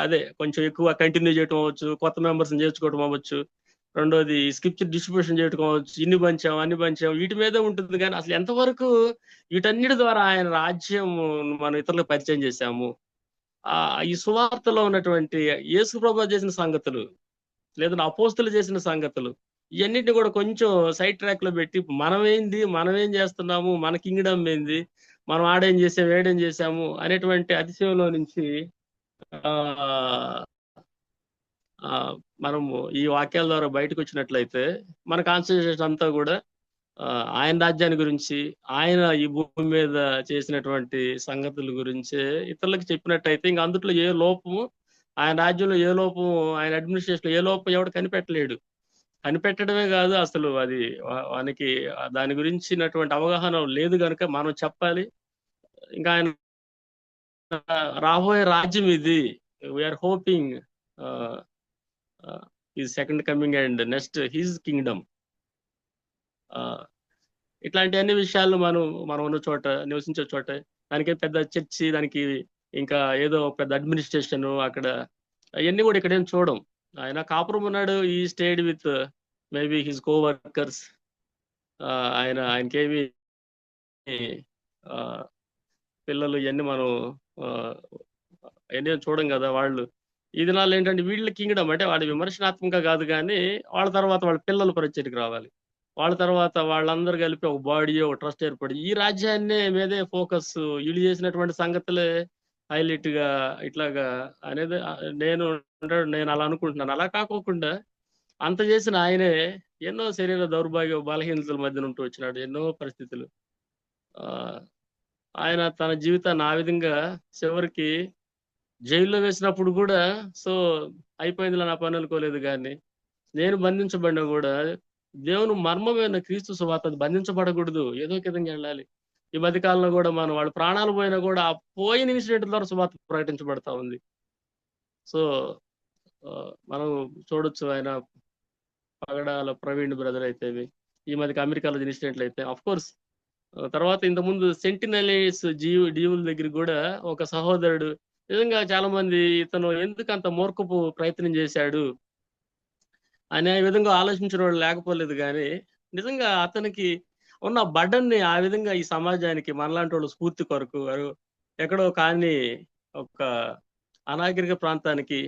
Speaker 1: అదే కొంచెం ఎక్కువ కంటిన్యూ చేయడం అవ్వచ్చు, కొత్త మెంబర్స్ చేర్చుకోవడం అవ్వచ్చు, రెండోది స్క్రిప్చర్ డిస్ట్రిబ్యూషన్ చేయడం అవ్వచ్చు, ఇన్ని పంచాం అన్ని పంచాం వీటి మీదే ఉంటుంది. కానీ అసలు ఎంతవరకు వీటన్నిటి ద్వారా ఆయన రాజ్యం మనం ఇతరులకు పరిచయం చేశాము, ఈ సువార్తలో ఉన్నటువంటి యేసు ప్రభు చేసిన సంగతులు లేదా అపోస్తులు చేసిన సంగతులు ఇవన్నిటిని కూడా కొంచెం సైడ్ ట్రాక్ లో పెట్టి మనం ఏం చేస్తున్నాము, మన కింగ్డమ్ ఏంది, మనం ఆడేం చేసాము ఏడేం చేసాము అనేటువంటి అతిశయంలో నుంచి మనము ఈ వాక్యాల ద్వారా బయటకు వచ్చినట్లయితే మన కాన్సన్ట్రేషన్ అంతా కూడా ఆయన రాజ్యాన్ని గురించి, ఆయన ఈ భూమి మీద చేసినటువంటి సంగతుల గురించే ఇతరులకు చెప్పినట్టయితే ఇంకా అందుట్లో ఏ లోపము, ఆయన రాజ్యంలో ఏ లోపము, ఆయన అడ్మినిస్ట్రేషన్ ఏ లోపం ఎవడు కనిపెట్టలేడు. కనిపెట్టడమే కాదు అసలు అది వానికి దాని గురించినటువంటి అవగాహన లేదు కనుక మనం చెప్పాలి. ఇంకా ఆయన రాబోయే రాజ్యం ఇది, we are hoping his second coming and next his kingdom. ఇట్లాంటి అన్ని విషయాలు మనం ఉన్న చోట నివసించే చోట దానికి పెద్ద చర్చి, దానికి ఇంకా ఏదో పెద్ద అడ్మినిస్ట్రేషన్ అక్కడ అవన్నీ కూడా ఇక్కడ ఏం చూడం. ఆయన కాపురం ఉన్నాడు, ఈ stayed with maybe his co workers. ఆయనకేమి పిల్లలు ఇవన్నీ మనం అవన్నీ చూడం కదా. వాళ్ళు ఈ దినాలు ఏంటంటే వీళ్ళ కింగ్డమ్ అంటే వాడి విమర్శనాత్మకంగా కాదు, కానీ వాళ్ళ తర్వాత వాళ్ళ పిల్లలు పరిచయకి రావాలి, వాళ్ళ తర్వాత వాళ్ళందరూ కలిపి ఒక బాడీ ఒక ట్రస్ట్ ఏర్పడి ఈ రాజ్యాన్ని మీదే ఫోకస్, వీళ్ళు చేసినటువంటి సంగతులే హైలైట్ గా ఇట్లాగా అనేది నేను అలా అనుకుంటున్నాను. అలా కాకోకుండా అంత చేసిన ఆయనే ఎన్నో శరీర దౌర్భాగ్య బలహీనతల మధ్యన ఉంటూ వచ్చినాడు, ఎన్నో పరిస్థితులు. ఆయన తన జీవితాన్ని ఆ విధంగా చివరికి జైల్లో వేసినప్పుడు కూడా సో అయిపోయిందిలా నా పని అనుకోలేదు, కానీ నేను బంధించబడినా కూడా దేవుని మర్మమైన క్రీస్తు సువార్త బంధించబడకూడదు, ఏదో ఒక విధంగా వెళ్ళాలి. ఈ మధ్యకాలంలో కూడా వాళ్ళ ప్రాణాలు పోయినా కూడా ఆ పోయిన ఇన్సిడెంట్ ద్వారా సువార్త ప్రకటించబడతా ఉంది. సో మనం చూడొచ్చు, ఆయన పగడాల ప్రవీణ్ బ్రదర్ అయితే ఈ మధ్యకి అమెరికాలో ఇన్సిడెంట్లు అయితే అఫ్ కోర్స్, తర్వాత ఇంతకుముందు సెంటినలీస్ జీవుల దగ్గర కూడా ఒక సహోదరుడు నిజంగా చాలా మంది ఇతను ఎందుకు అంత మూర్ఖపు ప్రయత్నం చేశాడు అనే విధంగా ఆలోచించిన వాళ్ళు లేకపోలేదు, కానీ నిజంగా అతనికి ఉన్న బడ్డన్ని ఆ విధంగా ఈ సమాజానికి మనలాంటి వాళ్ళు స్ఫూర్తి కొరకు ఎక్కడో కానీ ఒక అనాగరిక ప్రాంతానికి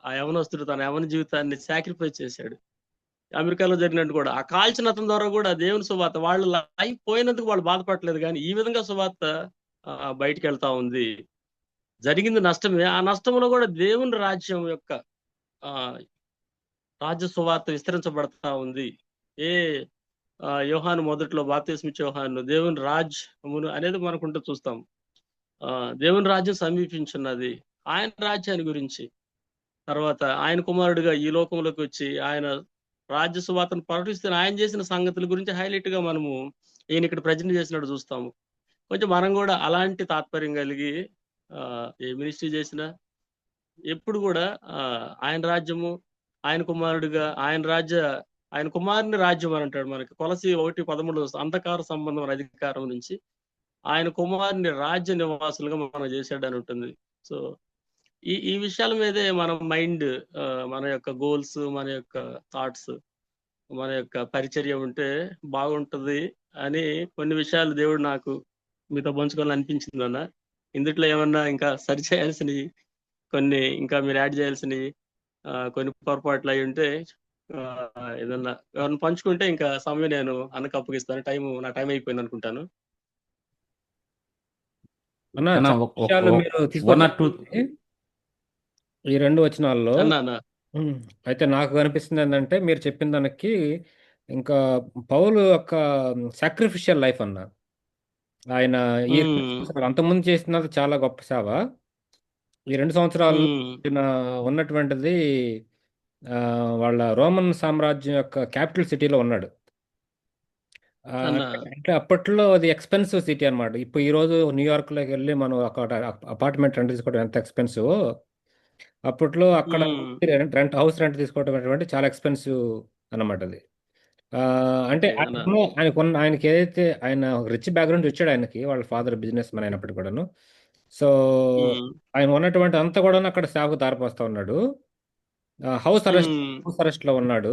Speaker 1: ఆ యవనస్తుడు తన యవన జీవితాన్ని సాక్రిఫైస్ చేశాడు. అమెరికాలో జరిగినట్టు కూడా ఆ కాల్చిన అతని ద్వారా కూడా దేవుని సువార్త, వాళ్ళు లైఫ్ పోయినందుకు వాళ్ళు బాధపడలేదు, కానీ ఈ విధంగా సువార్త బయటికి వెళ్తా ఉంది. జరిగింది నష్టమే, ఆ నష్టంలో కూడా దేవుని రాజ్యం యొక్క రాజ్య సువార్త విస్తరించబడతా ఉంది. యోహాను మొదట్లో బాప్తిస్మిచ్చే యోహాను దేవుని రాజ్యమును అనేది మనకుంటూ చూస్తాం. దేవుని రాజ్యం సమీపించున్నది, ఆయన రాజ్యాన్ని గురించి. తర్వాత ఆయన కుమారుడిగా ఈ లోకంలోకి వచ్చి ఆయన రాజ్య సువార్తను ప్రకటిస్తున్న ఆయన చేసిన సంగతుల గురించి హైలైట్ గా మనము ఈయన ఇక్కడ ప్రజెంట్ చేసినట్టు చూస్తాము. కొంచెం మనం కూడా అలాంటి తాత్పర్యం కలిగి ఏ మినిస్ట్రీ చేసినా ఎప్పుడు కూడా ఆయన రాజ్యము, ఆయన కుమారుడిగా ఆయన కుమారుని రాజ్యం అని అంటాడు. మనకి కొలసి 1:13 అంధకార సంబంధం అధికారం నుంచి ఆయన కుమారుని రాజ్య నివాసులుగా మనం చేశాడని ఉంటుంది. సో ఈ విషయాల మీదే మన మైండ్, మన యొక్క గోల్స్, మన యొక్క థాట్స్, మన యొక్క పరిచర్య ఉంటే బాగుంటది అని కొన్ని విషయాలు దేవుడు నాకు మీతో పంచుకోవాలని అనిపించింది అన్న. ఇందుట్లో ఏమన్నా ఇంకా సరి చేయాల్సినవి కొన్ని, ఇంకా మీరు యాడ్ చేయాల్సినవి కొన్ని పొరపాట్లు అయి ఉంటే ఏదన్నా ఎవరిని పంచుకుంటే ఇంకా సమయం నేను అన్నకు అప్పగిస్తాను. నా టైం అయిపోయింది అనుకుంటాను.
Speaker 4: మీరు ఈ 2 వచనాల్లో ఉమ్. అయితే నాకు అనిపిస్తుంది ఏంటంటే మీరు చెప్పిన దానికి ఇంకా పౌలు యొక్క సాక్రిఫిషియల్ లైఫ్ అన్న ఆయన ఈ 2
Speaker 1: ఉమ్,
Speaker 4: సంవత్సరాలు అంతకుముందు చేసినది చాలా గొప్ప సేవ. ఈ 2 సంవత్సరాల్లో
Speaker 1: ఉమ్,
Speaker 4: ఈయన ఉన్నటువంటిది ఆ, వాళ్ళ రోమన్ సామ్రాజ్యం యొక్క క్యాపిటల్ సిటీలో ఉన్నాడు.
Speaker 1: అన్న
Speaker 4: అంటే అప్పట్లో అది ఎక్స్పెన్సివ్ సిటీ అన్నమాట. ఇప్పుడు ఈ రోజు న్యూయార్క్లోకి వెళ్ళి మనం ఒక అపార్ట్మెంట్ రెంట్ తీసుకోవడం ఎంత ఎక్స్పెన్సివ్, అప్పట్లో అక్కడ
Speaker 1: ఉమ్,
Speaker 4: హౌస్ రెంట్ తీసుకోవడం అనేటువంటి చాలా ఎక్స్పెన్సివ్ అన్నమాట అది. ఆ, అంటే
Speaker 1: ఓకే అన్న.
Speaker 4: ఆయనకి ఏదైతే ఆయన రిచ్ బ్యాక్గ్రౌండ్ వచ్చాడు, ఆయనకి వాళ్ళ ఫాదర్ బిజినెస్ మ్యాన్ అయినప్పటికీ కూడాను. సో
Speaker 1: ఉమ్,
Speaker 4: ఆయన ఉన్నటువంటి అంతా కూడా అక్కడ సేవకు దారిపోస్తా ఉన్నాడు. House arrest
Speaker 1: um,
Speaker 4: house arrest లో ఉన్నాడు.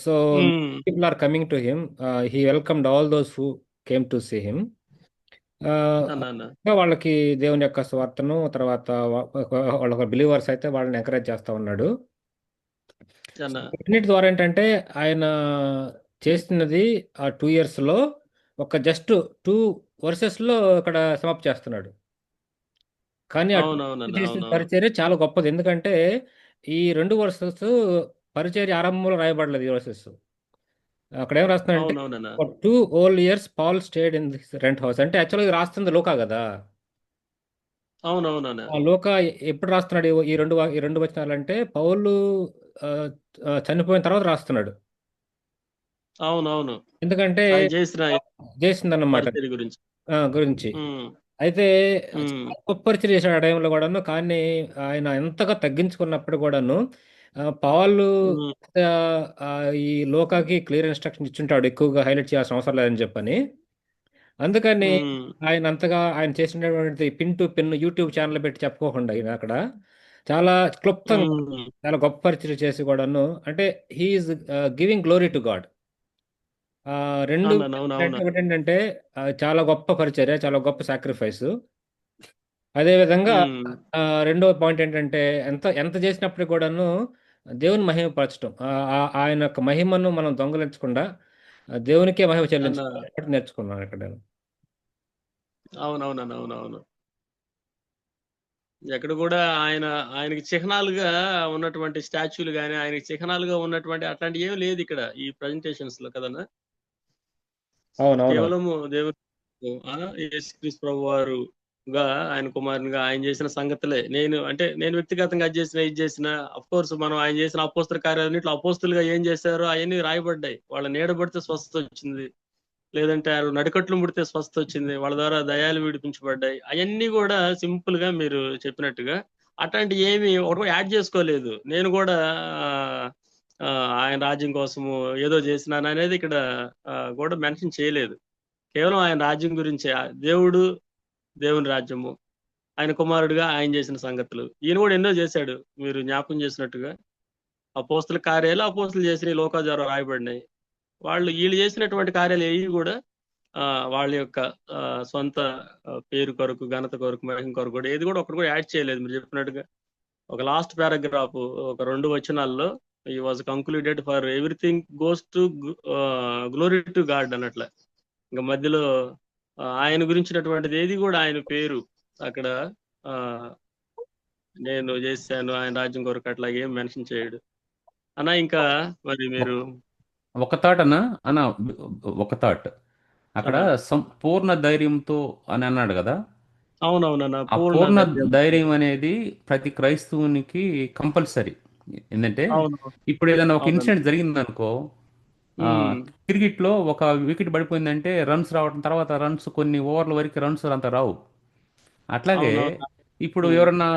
Speaker 4: So
Speaker 1: um,
Speaker 4: people are coming to him. He welcomed all those who came to see him.
Speaker 1: అన్న అన్న
Speaker 4: వాళ్ళకి దేవుని యొక్క స్వార్థను తర్వాత వాళ్ళ బిలీవర్స్ అయితే వాళ్ళని ఎంకరేజ్ చేస్తా ఉన్నాడు.
Speaker 1: అన్న
Speaker 4: వీటన్నిటి ద్వారా ఏంటంటే ఆయన చేస్తున్నది ఆ 2 years లో ఒక జస్ట్ 2 verses లో ఇక్కడ సమాప్తి చేస్తున్నాడు. కానీ ఆ 2
Speaker 1: అవునవునన్న
Speaker 4: చేసిన
Speaker 1: అవునవును.
Speaker 4: పరిచర్య చాలా గొప్పది. ఎందుకంటే ఈ 2 verses పరిచర్య ఆరంభంలో రాయబడలేదు. ఈ వర్సెస్ అక్కడ ఏం రాస్తున్నాడంటే
Speaker 1: అవునవునన్న
Speaker 4: 2 whole years Paul stayed in this rent house. అంటే యాక్చువల్గా రాస్తుంది లోకా కదా.
Speaker 1: అవునవునన్న
Speaker 4: ఆ లోకా ఎప్పుడు రాస్తున్నాడు ఈ రెండు వచనాలు అంటే పౌలు ఆ, చనిపోయిన తర్వాత రాస్తున్నాడు.
Speaker 1: అవునవును.
Speaker 4: ఎందుకంటే
Speaker 1: ఆయన చేసిన
Speaker 4: చేసిందన్నమాట
Speaker 1: పరిచర్య గురించి.
Speaker 4: గురించి.
Speaker 1: ఉమ్,
Speaker 4: అయితే
Speaker 1: ఉమ్,
Speaker 4: చాలా గొప్ప పరిచయం చేశాడు ఆ టైంలో కూడాను. కానీ ఆయన ఎంతగా తగ్గించుకున్నప్పుడు కూడాను పాలు
Speaker 1: ఉమ్,
Speaker 4: ఆ, ఈ లోకాకి క్లియర్ ఇన్స్ట్రక్షన్ ఇచ్చుంటాడు, ఎక్కువగా హైలైట్ చేయాల్సిన అవసరం లేదని చెప్పని. అందుకని
Speaker 1: ఉమ్,
Speaker 4: ఆయన అంతగా ఆయన చేసినటువంటి pin to pin YouTube channel పెట్టి చెప్పుకోకుండా ఈయన అక్కడ చాలా క్లుప్తంగా
Speaker 1: ఉమ్,
Speaker 4: చాలా గొప్ప పరిచయం చేసి కూడాను, అంటే he is giving glory to God. రెండు
Speaker 1: అవునన్న అవునవును.
Speaker 4: ఒకటి ఏంటంటే చాలా గొప్ప పరిచర్య, చాలా గొప్ప సాక్రిఫైస్. అదేవిధంగా
Speaker 1: ఉమ్,
Speaker 4: రెండవ పాయింట్ ఏంటంటే ఎంత ఎంత చేసినప్పుడు కూడాను దేవుని మహిమపరచడం. ఆయన యొక్క మహిమను మనం దొంగలించకుండా దేవునికే మహిమ
Speaker 1: అన్న
Speaker 4: చెల్లించాలి నేర్చుకున్నాను ఇక్కడ నేను.
Speaker 1: అవునవునన్న అవునవును. ఎక్కడ కూడా ఆయనకి చిహ్నాలుగా ఉన్నటువంటి స్టాచ్యూలు కానీ ఆయనకి చిహ్నాలుగా ఉన్నటువంటి అట్లాంటి ఏం లేదు ఇక్కడ ఈ ప్రజెంటేషన్స్ లో కదన్నా.
Speaker 4: అవునవును.
Speaker 1: కేవలము దేవుడు యేసుక్రీస్తు ప్రభు వారుగా ఆయన కుమారునిగా ఆయన చేసిన సంగతులే నేను వ్యక్తిగతంగా అది చేసిన ఇది చేసిన అఫ్ కోర్స్ మనం ఆయన చేసిన అపోస్తల కార్యాలన్నింటిలో అపోస్తులుగా ఏం చేశారో అవన్నీ రాయబడ్డాయి. వాళ్ళ నీడబడితే స్వస్థత వచ్చింది, లేదంటే వాళ్ళు నడికట్లు ముడితే స్వస్థత వచ్చింది, వాళ్ళ ద్వారా దయాలు విడిపించబడ్డాయి. అవన్నీ కూడా సింపుల్ గా మీరు చెప్పినట్టుగా అట్లాంటి ఏమి ఒకటి యాడ్ చేసుకోలేదు. నేను కూడా ఆ, ఆ, ఆయన రాజ్యం కోసము ఏదో చేసినాను అనేది ఇక్కడ కూడా మెన్షన్ చేయలేదు. కేవలం ఆయన రాజ్యం గురించే, దేవుడు, దేవుని రాజ్యము, ఆయన కుమారుడిగా ఆయన చేసిన సంగతులు. ఈయన కూడా ఎన్నో చేశాడు మీరు జ్ఞాపకం చేసినట్టుగా. అపోస్తుల కార్యాలు అపోస్తులు చేసిన లోకా ద్వారా రాయబడినాయి. వీళ్ళు చేసినటువంటి కార్యాలు ఏవి కూడా ఆ వాళ్ళ యొక్క సొంత పేరు కొరకు, ఘనత కొరకు, మహిమ కొరకు కూడా ఏది కూడా ఒకటి కూడా యాడ్ చేయలేదు. మీరు చెప్పినట్టుగా ఒక లాస్ట్ పారాగ్రాఫ్ ఒక 2 వచనాల్లో ఈ was concluded for everything goes to glory to God అన్నట్ల. ఇంకా మధ్యలో ఆయన గురించినటువంటిది ఏది కూడా ఆయన పేరు అక్కడ ఆ నేను చేశాను ఆయన రాజ్యం కొరకు అట్లాగే ఏం మెన్షన్ చేయడు అన్న. ఇంకా మరి మీరు
Speaker 3: ఒక థాట్ అన్న ఒక థాట్ అక్కడ
Speaker 1: అన్న
Speaker 3: పూర్ణ ధైర్యంతో అని అన్నాడు కదా.
Speaker 1: అవునవునన్న
Speaker 3: ఆ
Speaker 1: పూర్ణ
Speaker 3: పూర్ణ
Speaker 1: ధైర్యం.
Speaker 3: ధైర్యం అనేది ప్రతి క్రైస్తవునికి కంపల్సరీ. ఏంటంటే
Speaker 1: అవును
Speaker 3: ఇప్పుడు ఏదైనా ఒక
Speaker 1: అవునన్న.
Speaker 3: ఇన్సిడెంట్ జరిగిందనుకో, క్రికెట్ లో ఒక వికెట్ పడిపోయిందంటే రన్స్ రావడం, తర్వాత రన్స్ కొన్ని ఓవర్ల వరకు రన్స్ అంత రావు. అట్లాగే
Speaker 1: అవునవును.
Speaker 3: ఇప్పుడు
Speaker 1: ఉమ్,
Speaker 3: ఎవరన్నా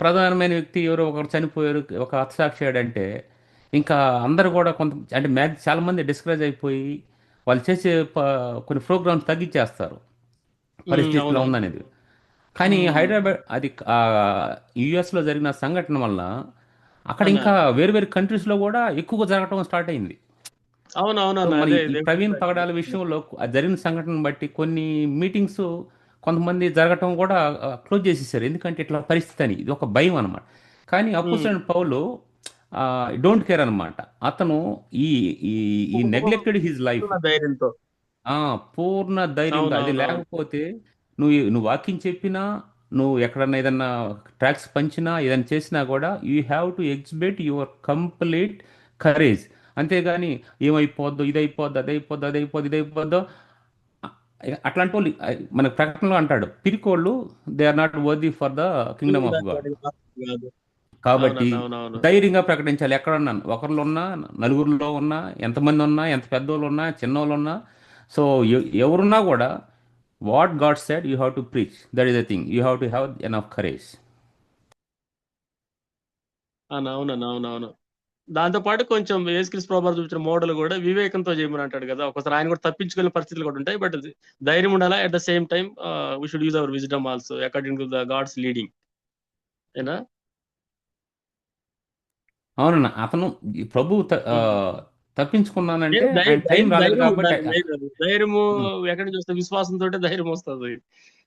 Speaker 3: ప్రధానమైన వ్యక్తి ఎవరో ఒకరు చనిపోయారు, ఒక హతసాక్షి అయ్యాడంటే ఇంకా అందరు కూడా కొంత అంటే చాలా మంది డిస్కరేజ్ అయిపోయి వాళ్ళు చేసే కొన్ని ప్రోగ్రామ్స్ తగ్గించేస్తారు, పరిస్థితి ఇట్లా
Speaker 1: అవునవును.
Speaker 3: ఉందనేది. కానీ హైదరాబాద్ అది యుఎస్లో జరిగిన సంఘటన వల్ల అక్కడ
Speaker 1: అన్న
Speaker 3: ఇంకా వేరు వేరు కంట్రీస్లో కూడా ఎక్కువగా జరగటం స్టార్ట్ అయింది. సో
Speaker 1: అవునవునన్న
Speaker 3: మరి
Speaker 1: అదే
Speaker 3: ఈ
Speaker 1: ఇదే
Speaker 3: ప్రవీణ్ పగడాల విషయంలో ఆ జరిగిన సంఘటనను బట్టి కొన్ని మీటింగ్స్ కొంతమంది జరగటం కూడా క్లోజ్ చేసేసారు. ఎందుకంటే ఇట్లా పరిస్థితి అని, ఇది ఒక భయం అనమాట. కానీ అపోస్తలుడైన పౌలు డోంట్ కేర్ అనమాట. అతను ఈ ఈ ఈ నెగ్లెక్టెడ్ హిజ్ లైఫ్
Speaker 1: పూర్ణ ధైర్యంతో.
Speaker 3: పూర్ణ ధైర్యంతో. అది
Speaker 1: అవునవునవును.
Speaker 3: లేకపోతే నువ్వు వాక్యం చెప్పినా నువ్వు ఎక్కడన్నా ఏదన్నా ట్రాక్స్ పంచినా ఏదైనా చేసినా కూడా you have to exhibit your complete courage. అంతేగాని ఏమైపోద్దో, ఇదైపోద్దో, అదైపోద్దో, అదైపోద్దో, ఇదైపోద్దో, అట్లాంటి వాళ్ళు మన ప్రకటనలో అంటాడు, పిరికోళ్ళు they are not worthy for the kingdom of God.
Speaker 1: కాదు.
Speaker 3: కాబట్టి
Speaker 1: అవునన్నా, అవునవును.
Speaker 3: ధైర్యంగా ప్రకటించాలి. ఎక్కడన్నా ఒకరిలో ఉన్నా, నలుగురిలో ఉన్నా, ఎంతమంది ఉన్నా, ఎంత పెద్దోళ్ళు ఉన్నా, చిన్నోళ్ళు ఉన్నా, సో ఎవరున్నా కూడా what God said you have to preach. That is the thing, you have to have enough courage.
Speaker 1: అవునన్నా, అవునవును. దాంతో పాటు కొంచెం యేసుక్రీస్తు ప్రభువారు చూపించిన మోడల్ కూడా వివేకంతో చేయమని అంటాడు కదా. ఒకసారి ఆయన కూడా తప్పించుకునే పరిస్థితులు కూడా ఉంటాయి. బట్ ధైర్యం ఉండాలా. At the same time we should use our wisdom also according to the God's leading. ఏనా?
Speaker 3: అవునన్నా, అతను ఈ ప్రభు తప్పించుకున్నానంటే ఆయన టైం రాలేదు
Speaker 1: ధైర్యం
Speaker 3: కాబట్టి.
Speaker 1: ఉండాలి. ధైర్యము
Speaker 3: ఉమ్,
Speaker 1: ఎక్కడి నుంచి వస్తుంది? విశ్వాసంతో ధైర్యం వస్తుంది.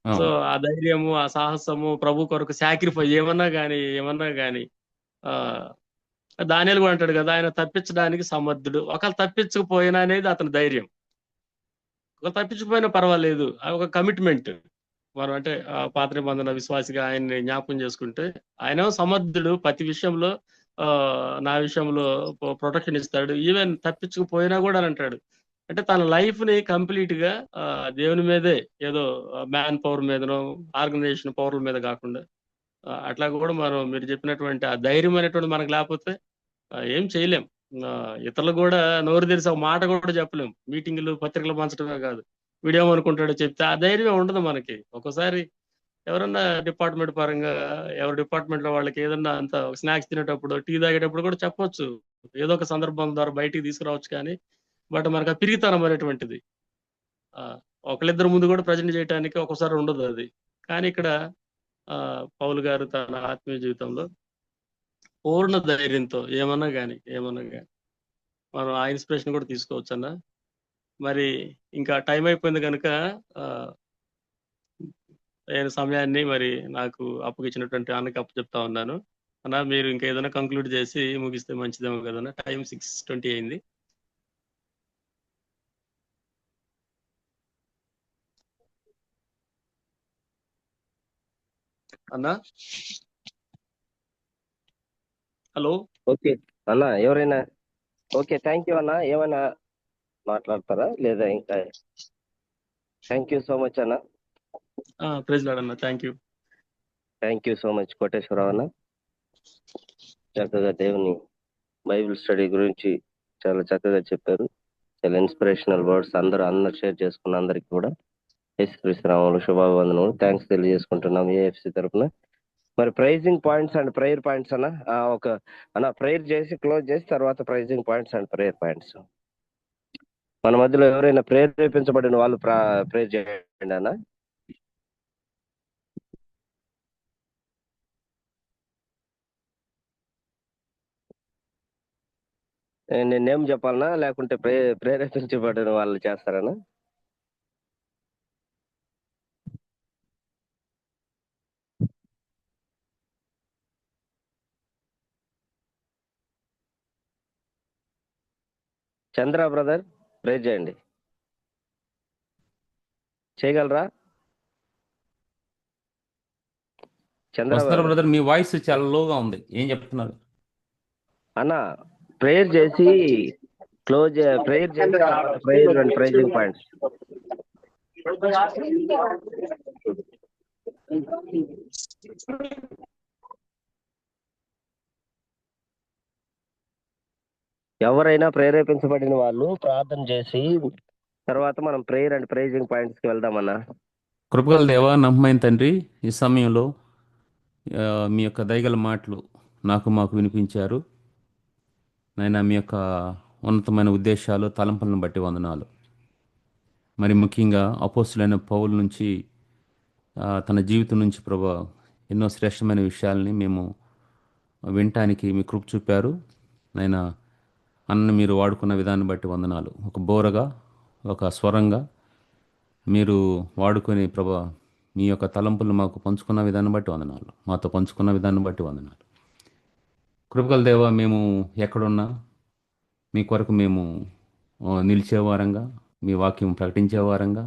Speaker 1: సో
Speaker 3: అవును.
Speaker 1: ఆ ధైర్యము, ఆ సాహసము, ప్రభు కొరకు సాక్రిఫై ఏమన్నా గాని ఆ దానియేలు కూడా అంటాడు కదా, ఆయన తప్పించడానికి సమర్థుడు. ఒకవేళ తప్పించకపోయినా అనేది అతని ధైర్యం. ఒకవేళ తప్పించకపోయినా పర్వాలేదు, అది ఒక కమిట్మెంట్. మనం అంటే పాత నిబంధన విశ్వాసిగా ఆయన్ని జ్ఞాపకం చేసుకుంటే ఆయన సమర్థుడు ప్రతి విషయంలో. ఆ నా విషయంలో ప్రొటెక్షన్ ఇస్తాడు. ఈవెన్ తప్పించకపోయినా కూడా అని అంటాడు. అంటే తన లైఫ్ ని కంప్లీట్ గా దేవుని మీదే, ఏదో మ్యాన్ పవర్ మీదనో ఆర్గనైజేషన్ పవర్ల మీద కాకుండా అట్లా కూడా మనం మీరు చెప్పినటువంటి ఆ ధైర్యం అనేటువంటి మనకు లేకపోతే ఏం చేయలేం. ఆ, ఇతరులు కూడా నోరు తెరిసి ఒక మాట కూడా చెప్పలేం. మీటింగులు పత్రికలు పంచడమే కాదు, వీడేమనుకుంటాడో చెప్తే ఆ ధైర్యం ఉండదు మనకి. ఒక్కోసారి ఎవరన్నా డిపార్ట్మెంట్ పరంగా ఎవరి డిపార్ట్మెంట్ లో వాళ్ళకి ఏదన్నా అంత స్నాక్స్ తినేటప్పుడు, టీ తాగేటప్పుడు కూడా చెప్పొచ్చు, ఏదో ఒక సందర్భం ద్వారా బయటికి తీసుకురావచ్చు. కానీ బట్ మనకు ఆ పిరిగితనం అనేటువంటిది ఆ ఒకళ్ళిద్దరు ముందు కూడా ప్రజెంట్ చేయడానికి ఒక్కోసారి ఉండదు అది. కానీ ఇక్కడ పౌలు గారు తన ఆత్మీయ జీవితంలో పూర్ణ ధైర్యంతో ఏమన్నా గాని మనం ఆ ఇన్స్పిరేషన్ కూడా తీసుకోవచ్చు అన్న. మరి ఇంకా టైం అయిపోయింది కనుక ఆ, నేను సమయాన్ని మరి నాకు అప్పగిచ్చినటువంటి అన్నకి చెప్తా ఉన్నాను. అన్న మీరు ఇంకా ఏదైనా కంక్లూడ్ చేసి ముగిస్తే మంచిదేమో కదన్నా. టైం 6:20 అయింది అన్న. హలో.
Speaker 2: ఓకే అన్న, ఎవరైనా? ఓకే, థ్యాంక్ యూ అన్న. ఏమైనా మాట్లాడతారా లేదా? ఇంకా థ్యాంక్ యూ సో మచ్ అన్న.
Speaker 1: ప్రైజ్ లార్డ్ అన్న. Thank you.
Speaker 2: Thank you so much Koteswararao అన్న. చక్కగా దేవుని బైబిల్ స్టడీ గురించి చాలా చక్కగా చెప్పారు. చాలా ఇన్స్పిరేషనల్ వర్డ్స్ అందరూ షేర్ చేసుకున్న అందరికి కూడా యేసుక్రీస్తునామములో శుభాభివందనములు, థ్యాంక్స్ తెలియజేసుకుంటున్నాం ఏఎఫ్సి తరఫున. మరి praising points and prayer points అన్న, ప్రేయర్ చేసి క్లోజ్ చేసి తర్వాత praising points and prayer points. మన మధ్యలో ఎవరైనా ప్రేరేపించబడిన వాళ్ళు ప్రేయర్ చేయండి అన్న. నేనేం చెప్పాలనా, లేకుంటే ప్రేరేపించబడిన వాళ్ళు చేస్తారనా? చంద్ర బ్రదర్, ప్రేర్ చేయండి. చేయగలరా చంద్ర
Speaker 3: వస్తున్నారు
Speaker 2: బ్రదర్?
Speaker 3: బ్రదర్, మీ వాయిస్ చాలా లోగా ఉంది, ఏం చెప్తున్నారు?
Speaker 2: అన్న ప్రేయర్ చేసి ప్రేయర్ చేసి తర్వాత ప్రేయర్ అండ్ ప్రైజింగ్ పాయింట్స్. ఎవరైనా ప్రేరేపించబడిన వాళ్ళు ప్రార్థన చేసి తర్వాత మనం ప్రేయర్ అండ్ ప్రైజింగ్ పాయింట్స్ కి వెళ్దామన్నా.
Speaker 3: కృపగల దేవా, నమ్మమైన తండ్రి, ఈ సమయంలో మీ యొక్క దయగల మాటలు మాకు వినిపించారు నాయన. మీ యొక్క ఉన్నతమైన ఉద్దేశాలు, తలంపులను బట్టి వందనాలు. మరి ముఖ్యంగా అపోస్తులైన పౌలు నుంచి తన జీవితం నుంచి ప్రభా ఎన్నో శ్రేష్టమైన విషయాల్ని మేము వినటానికి మీ కృప చూపారు నాయన. అన్నను మీరు వాడుకున్న విధాన్ని బట్టి వందనాలు. ఒక బోరగా, ఒక స్వరంగా మీరు వాడుకొని ప్రభా మీ యొక్క తలంపులు మాకు పంచుకున్న విధాన్ని బట్టి వందనాలు, మాతో పంచుకున్న విధాన్ని బట్టి వందనాలు. కృపగల దేవ, మేము ఎక్కడున్నా మీ కొరకు మేము నిలిచేవారంగా, మీ వాక్యం ప్రకటించేవారంగా,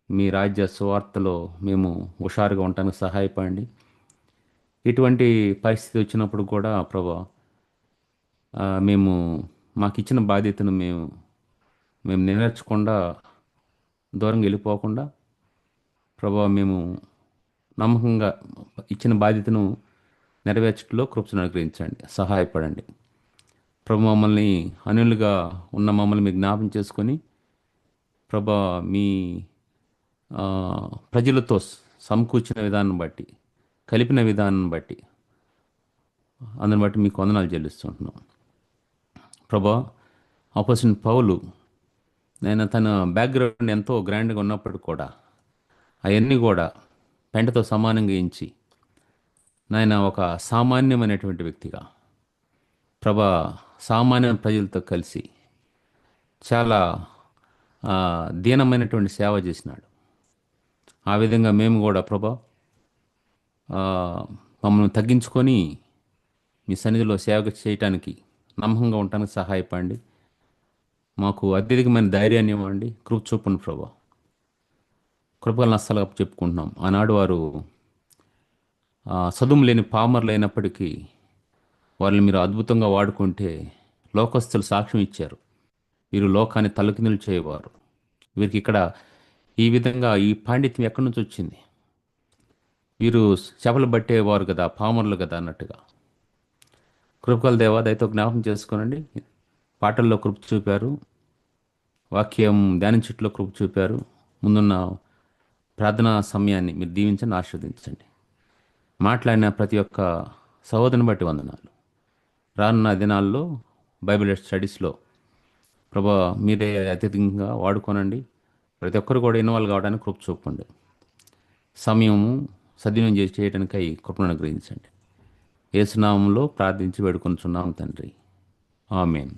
Speaker 3: మీ రాజ్య సువార్తలో మేము హుషారుగా ఉండటానికి సహాయపడండి. ఇటువంటి పరిస్థితి వచ్చినప్పుడు కూడా ప్రభా మేము మాకు ఇచ్చిన బాధ్యతను మేము నెరవేర్చకుండా దూరంగా వెళ్ళిపోకుండా ప్రభా మేము నమ్మకంగా ఇచ్చిన బాధ్యతను నెరవేర్చడంలో కృపను అనుగ్రహించండి, సహాయపడండి. ప్రభు మమ్మల్ని అనులుగా ఉన్న మమ్మల్ని మీరు జ్ఞాపం చేసుకొని ప్రభా మీ ప్రజలతో సమకూర్చిన విధానం బట్టి, కలిపిన విధానం బట్టి, అందుని బట్టి మీకు వందనాలు చెల్లిస్తుంటున్నాం. ప్రభా అపోజిట్ పౌలు నేను తన బ్యాక్గ్రౌండ్ ఎంతో గ్రాండ్గా ఉన్నప్పటికీ కూడా అవన్నీ కూడా పెంటతో సమానంగా ఎంచి నాయన ఒక సామాన్యమైనటువంటి వ్యక్తిగా ప్రభా సామాన్య ప్రజలతో కలిసి చాలా దీనమైనటువంటి సేవ చేసినాడు. ఆ విధంగా మేము కూడా ప్రభా మమ్మల్ని తగ్గించుకొని మీ సన్నిధిలో సేవ చేయటానికి నమ్మకంగా ఉండటానికి సహాయపడండి. మాకు అత్యధికమైన ధైర్యాన్ని ఇవ్వండి, కృప చూపండి ప్రభా. కృపగల నష్టాలుగా చెప్పుకుంటున్నాం. ఆనాడు వారు చదువు లేని పామర్లు అయినప్పటికీ వాళ్ళని మీరు అద్భుతంగా వాడుకుంటే లోకస్తులు సాక్ష్యం ఇచ్చారు, వీరు లోకాన్ని తలకిందులు చేయవారు, వీరికి ఇక్కడ ఈ విధంగా ఈ పాండిత్యం ఎక్కడి నుంచి వచ్చింది, వీరు చేపలు పట్టేవారు కదా, పామర్లు కదా అన్నట్టుగా. కృపగల దేవా దయతో జ్ఞాపకం చేసుకోనండి. పాటల్లో కృప చూపారు, వాక్యం ధ్యానించట్లో కృప చూపారు. ముందున్న ప్రార్థనా సమయాన్ని మీరు దీవించండి, ఆశీర్వదించండి. మాట్లాడిన ప్రతి ఒక్క సహోదరుని బట్టి వందనాలు. రానున్న దినాల్లో బైబిల్ స్టడీస్లో ప్రభా మీరే అత్యధికంగా వాడుకోనండి. ప్రతి ఒక్కరు కూడా ఇన్వాల్వ్ కావడానికి కృప చూపండి. సమయము సద్వినియోగం చేయడానికై కృపను అనుగ్రహించండి. యేసు నామములో ప్రార్థించి వేడుకొనుచున్నాం తండ్రి, ఆమేన్.